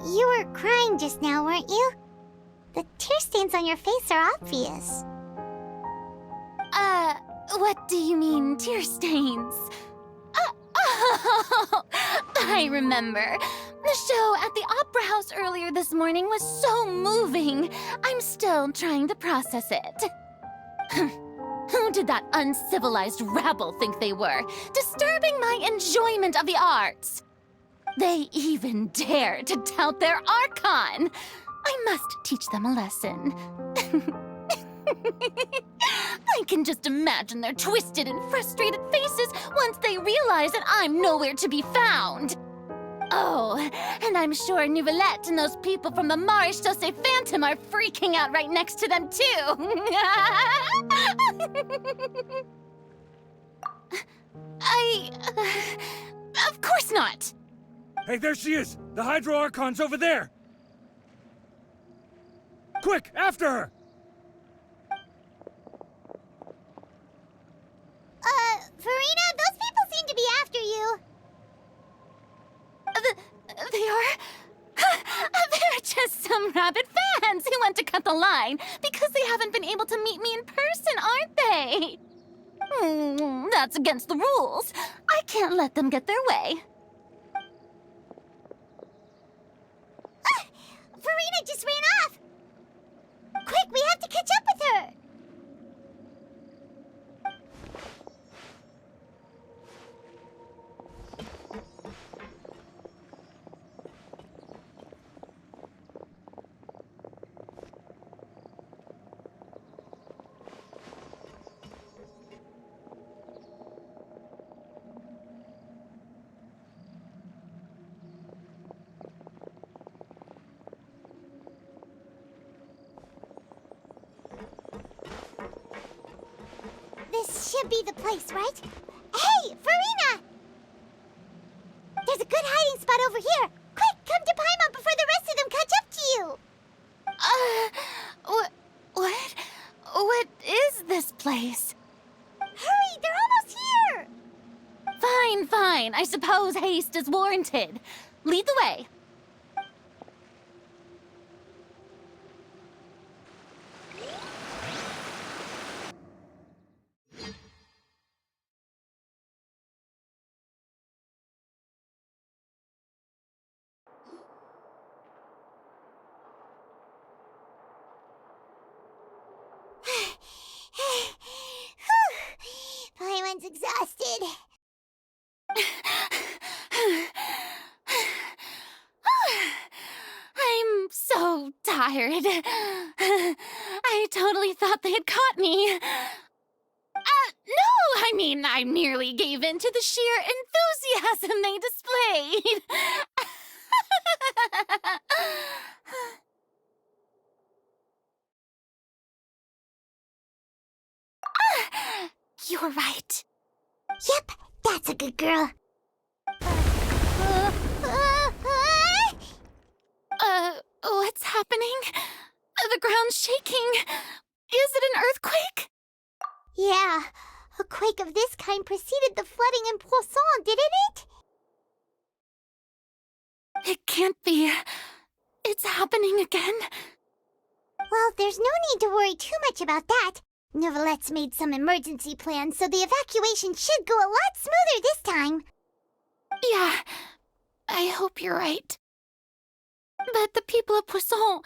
you were crying just now, weren't you? The tear stains on your face are obvious. What do you mean, tear stains? Oh, I remember. The show at the Opera House earlier this morning was so moving. I'm still trying to process it. Who did that uncivilized rabble think they were, disturbing my enjoyment of the arts? They even dare to tout their Archon. I must teach them a lesson. I can just imagine their twisted and frustrated faces once they realize that I'm nowhere to be found. Oh, and I'm sure Neuvillette and those people from the Marechaussee Phantom are freaking out right next to them, too. Of course not. Hey, there she is! The Hydro Archon's over there! Quick, after her! Furina, those people seem to be after you. rabid fans who want to cut the line because they haven't been able to meet me in person, aren't they? That's against the rules. I can't let them get their way. Furina just ran off! Quick, we have to catch up with her! This should be the place, right? Hey, Furina! There's a good hiding spot over here. Quick, come to Paimon before the rest of them catch up to you. What is this place? Hurry, they're almost here! Fine. I suppose haste is warranted. Lead the way. Paimon's exhausted. I'm so tired. I totally thought they had caught me. No, I mean, I merely gave in to the sheer enthusiasm they displayed. You're right. Yep, that's a good girl. What's happening? The ground's shaking. Is it an earthquake? Yeah, a quake of this kind preceded the flooding in Poisson, didn't it? It can't be. It's happening again. Well, there's no need to worry too much about that. Neuvillette's made some emergency plans, so the evacuation should go a lot smoother this time. Yeah, I hope you're right. But the people of Poisson,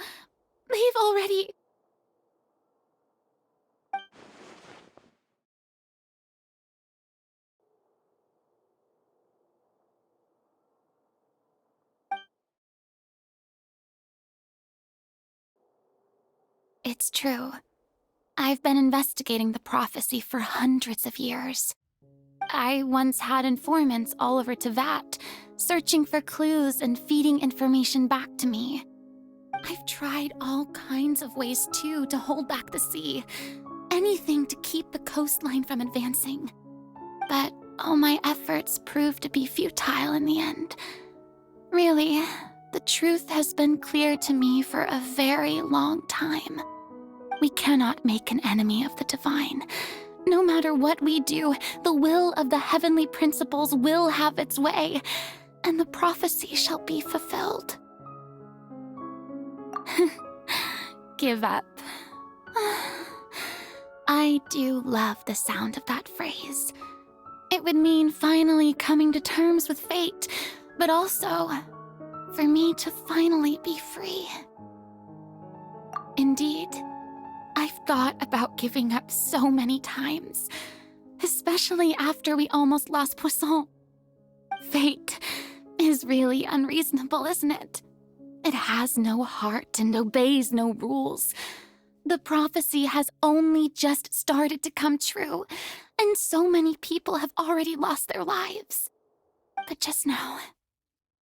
they've already... It's true. I've been investigating the prophecy for hundreds of years. I once had informants all over Tevat, searching for clues and feeding information back to me. I've tried all kinds of ways, too, to hold back the sea. Anything to keep the coastline from advancing. But all my efforts proved to be futile in the end. Really, the truth has been clear to me for a very long time. We cannot make an enemy of the divine. No matter what we do, the will of the heavenly principles will have its way, and the prophecy shall be fulfilled. Give up. I do love the sound of that phrase. It would mean finally coming to terms with fate, but also for me to finally be free. Indeed, I've thought about giving up so many times, especially after we almost lost Poisson. Fate is really unreasonable, isn't it? It has no heart and obeys no rules. The prophecy has only just started to come true, and so many people have already lost their lives. But just now,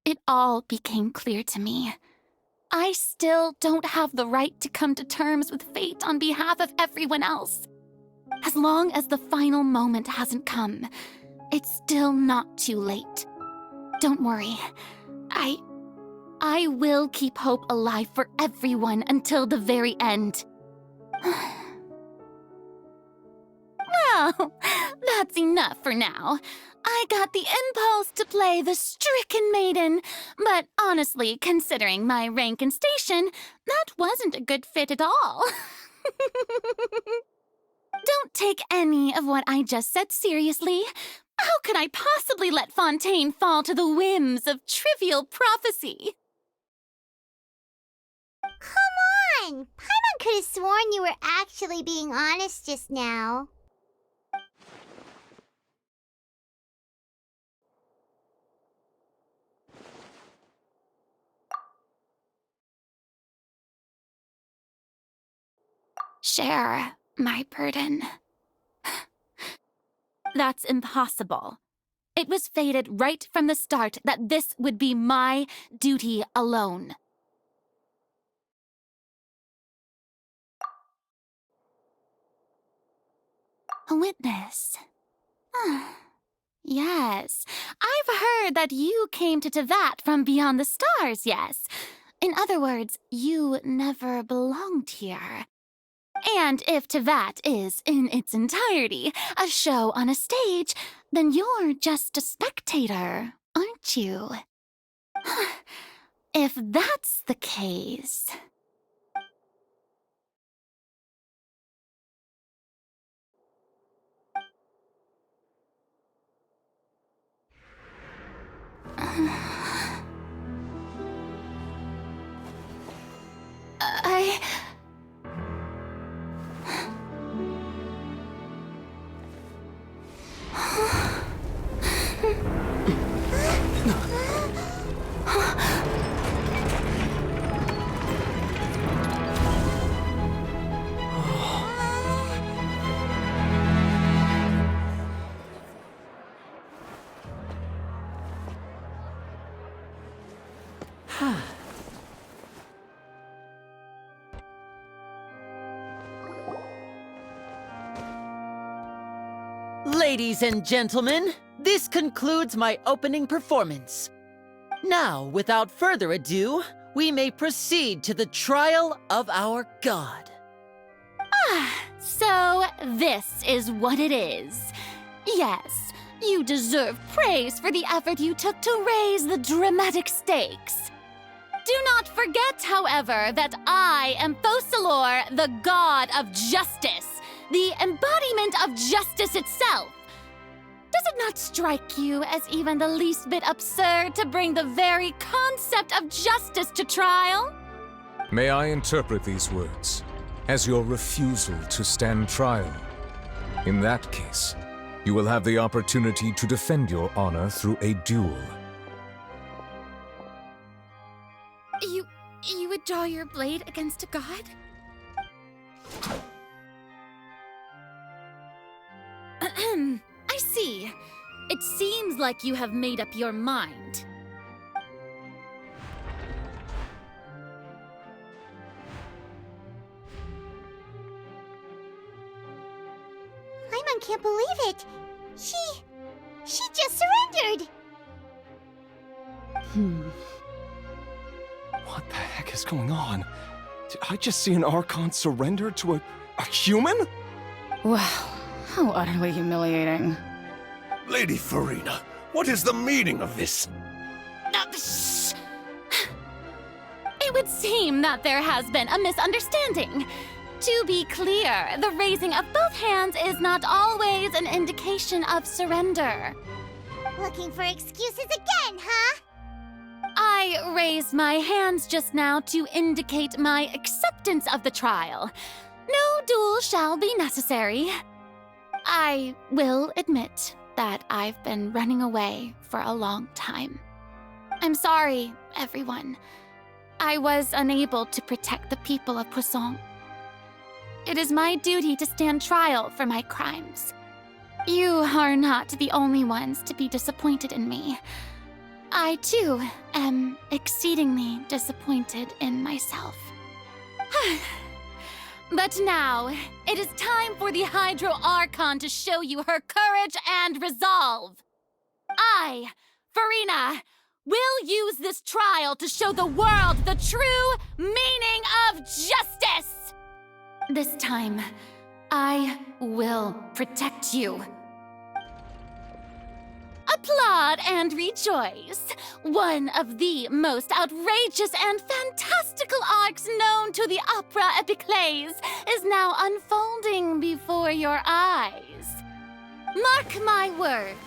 it all became clear to me. I still don't have the right to come to terms with fate on behalf of everyone else. As long as the final moment hasn't come, it's still not too late. Don't worry. I will keep hope alive for everyone until the very end. Oh, that's enough for now. I got the impulse to play the stricken maiden, but honestly, considering my rank and station, that wasn't a good fit at all. Don't take any of what I just said seriously. How could I possibly let Fontaine fall to the whims of trivial prophecy? Come on! Paimon could have sworn you were actually being honest just now. Share my burden. That's impossible. It was fated right from the start that this would be my duty alone. A witness. Yes, I've heard that you came to Tevat from beyond the stars, yes. In other words, you never belonged here. And if Tevat is, in its entirety, a show on a stage, then you're just a spectator, aren't you? If that's the case... Ladies and gentlemen, this concludes my opening performance. Now, without further ado, we may proceed to the trial of our god. So this is what it is. Yes, you deserve praise for the effort you took to raise the dramatic stakes. Do not forget, however, that I am Focalor, the god of justice, the embodiment of justice itself. Does it not strike you as even the least bit absurd to bring the very concept of justice to trial? May I interpret these words as your refusal to stand trial? In that case, you will have the opportunity to defend your honor through a duel. You would draw your blade against a god? I see. It seems like you have made up your mind. Paimon can't believe it. She just surrendered. What the heck is going on? Did I just see an Archon surrender to a human? Wow, how utterly humiliating. Lady Furina, what is the meaning of this? It would seem that there has been a misunderstanding. To be clear, the raising of both hands is not always an indication of surrender. Looking for excuses again, huh? I raised my hands just now to indicate my acceptance of the trial. No duel shall be necessary. I will admit that I've been running away for a long time. I'm sorry, everyone. I was unable to protect the people of Poisson. It is my duty to stand trial for my crimes. You are not the only ones to be disappointed in me. I, too, am exceedingly disappointed in myself. But now, it is time for the Hydro Archon to show you her courage and resolve. I, Furina, will use this trial to show the world the true meaning of justice! This time, I will protect you. Applaud and rejoice! One of the most outrageous and fantastical arcs known to the opera epiclese is now unfolding before your eyes. Mark my words,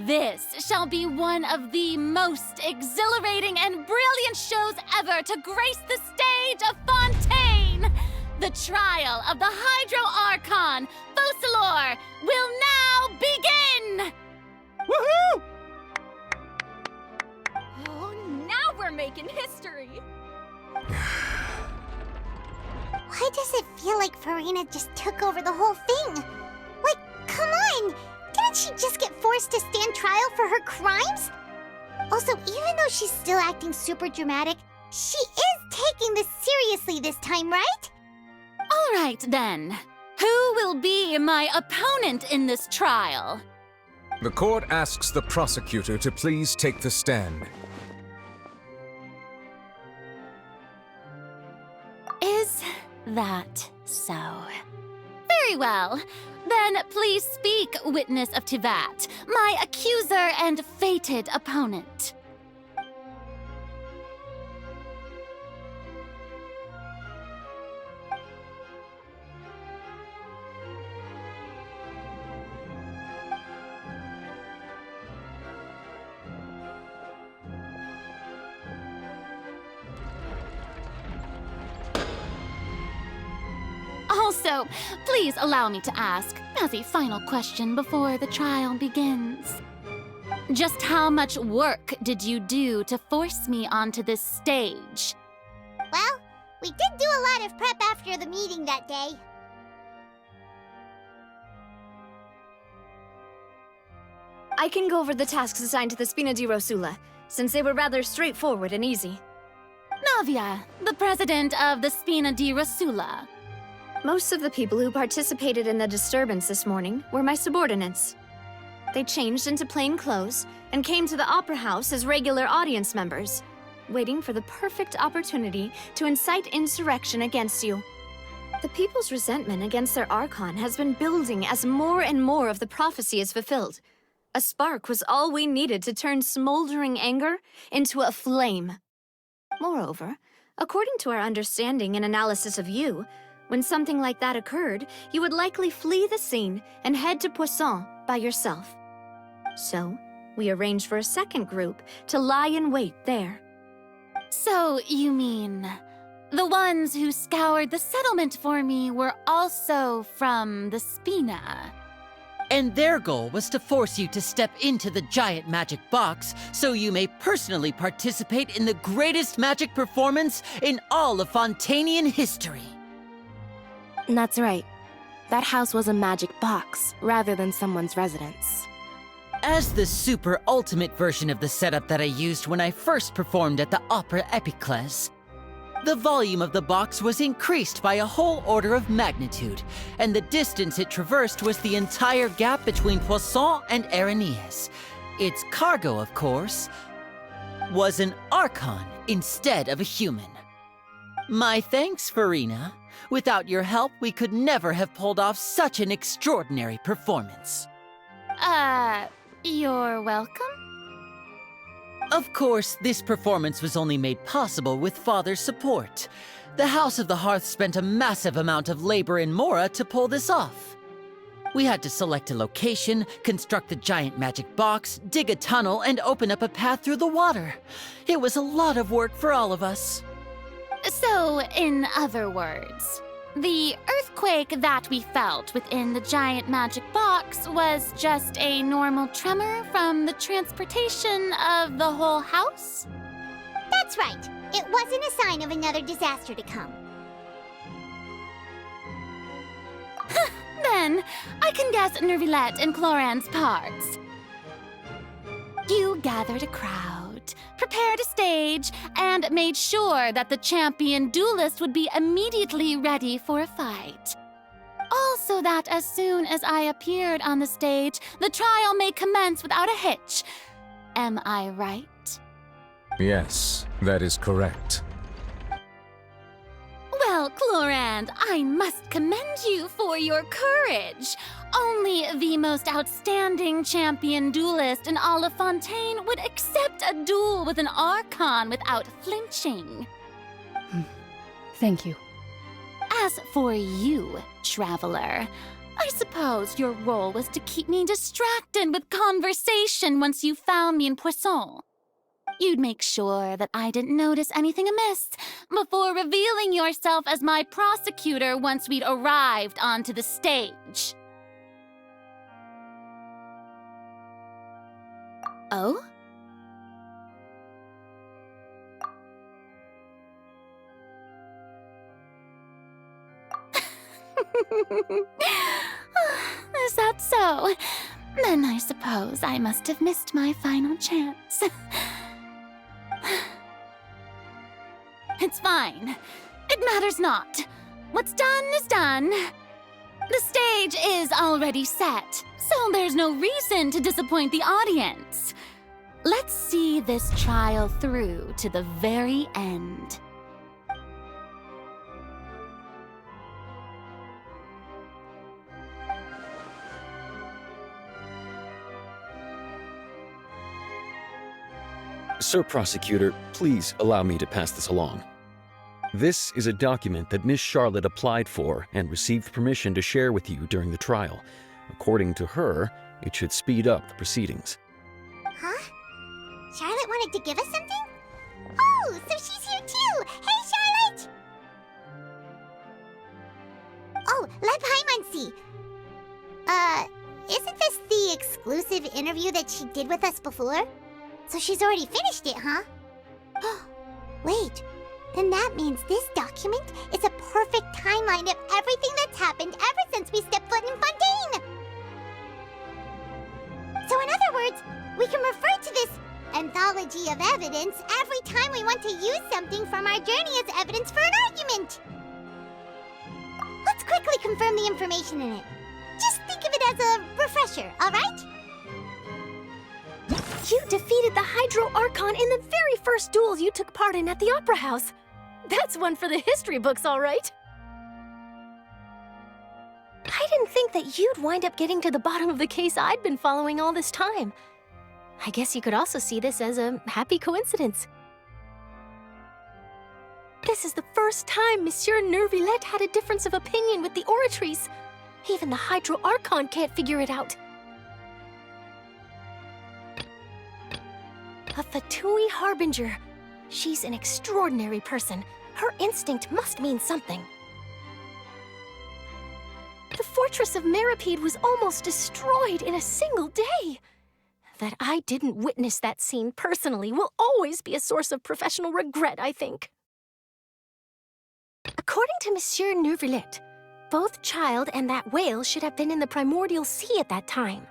this shall be one of the most exhilarating and brilliant shows ever to grace the stage of Fontaine! The trial of the Hydro Archon, Focalor, will now begin! Woohoo! Oh, now we're making history! Why does it feel like Furina just took over the whole thing? Like, come on! Didn't she just get forced to stand trial for her crimes? Also, even though she's still acting super dramatic, she is taking this seriously this time, right? All right, then. Who will be my opponent in this trial? The court asks the prosecutor to please take the stand. Is that so? Very well. Then please speak, witness of Tivat, my accuser and fated opponent. Also, please allow me to ask, as a final question before the trial begins. Just how much work did you do to force me onto this stage? Well, we did do a lot of prep after the meeting that day. I can go over the tasks assigned to the Spina di Rosula, since they were rather straightforward and easy. Navia, the president of the Spina di Rosula. Most of the people who participated in the disturbance this morning were my subordinates. They changed into plain clothes and came to the Opera House as regular audience members, waiting for the perfect opportunity to incite insurrection against you. The people's resentment against their Archon has been building as more and more of the prophecy is fulfilled. A spark was all we needed to turn smoldering anger into a flame. Moreover, according to our understanding and analysis of you, when something like that occurred, you would likely flee the scene and head to Poisson by yourself. So, we arranged for a second group to lie in wait there. So, you mean, the ones who scoured the settlement for me were also from the Spina? And their goal was to force you to step into the giant magic box so you may personally participate in the greatest magic performance in all of Fontainian history. That's right. That house was a magic box, rather than someone's residence. As the super ultimate version of the setup that I used when I first performed at the Opera Epiclese, the volume of the box was increased by a whole order of magnitude, and the distance it traversed was the entire gap between Poisson and Araneas. Its cargo, of course, was an Archon instead of a human. My thanks, Furina. Without your help, we could never have pulled off such an extraordinary performance. You're welcome? Of course, this performance was only made possible with Father's support. The House of the Hearth spent a massive amount of labor in Mora to pull this off. We had to select a location, construct the giant magic box, dig a tunnel, and open up a path through the water. It was a lot of work for all of us. So, in other words, the earthquake that we felt within the giant magic box was just a normal tremor from the transportation of the whole house? That's right. It wasn't a sign of another disaster to come. Then, I can guess Neuvillette and Cloran's parts. You gathered a crowd, prepared a stage, and made sure that the champion duelist would be immediately ready for a fight. Also that as soon as I appeared on the stage, the trial may commence without a hitch. Am I right? Yes, that is correct. Well, Clorand, I must commend you for your courage. Only the most outstanding champion duelist in all of Fontaine would accept a duel with an Archon without flinching. Thank you. As for you, Traveler, I suppose your role was to keep me distracted with conversation once you found me in Poisson. You'd make sure that I didn't notice anything amiss before revealing yourself as my prosecutor once we'd arrived onto the stage. Oh? Is that so? Then I suppose I must have missed my final chance. It's fine. It matters not. What's done is done. The stage is already set, so there's no reason to disappoint the audience. Let's see this trial through to the very end. Sir Prosecutor, please allow me to pass this along. This is a document that Miss Charlotte applied for and received permission to share with you during the trial. According to her, it should speed up the proceedings. Huh? Charlotte wanted to give us something? Oh, so she's here too! Hey, Charlotte! Oh, let Paimon see. Isn't this the exclusive interview that she did with us before? So she's already finished it, huh? Wait, then that means this document is a perfect timeline of everything that's happened ever since we stepped foot in Fontaine! So in other words, we can refer to this anthology of evidence every time we want to use something from our journey as evidence for an argument! Let's quickly confirm the information in it. Just think of it as a refresher, alright? You defeated the Hydro Archon in the very first duel you took part in at the Opera House. That's one for the history books, all right. I didn't think that you'd wind up getting to the bottom of the case I'd been following all this time. I guess you could also see this as a happy coincidence. This is the first time Monsieur Neuvillette had a difference of opinion with the Oratrice. Even the Hydro Archon can't figure it out. A Fatui Harbinger. She's an extraordinary person. Her instinct must mean something. The fortress of Meripede was almost destroyed in a single day. That I didn't witness that scene personally will always be a source of professional regret, I think. According to Monsieur Neuvillette, both Child and that whale should have been in the Primordial Sea at that time.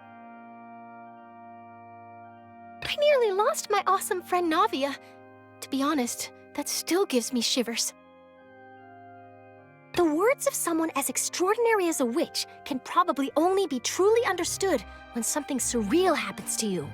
I nearly lost my awesome friend Navia. To be honest, that still gives me shivers. The words of someone as extraordinary as a witch can probably only be truly understood when something surreal happens to you.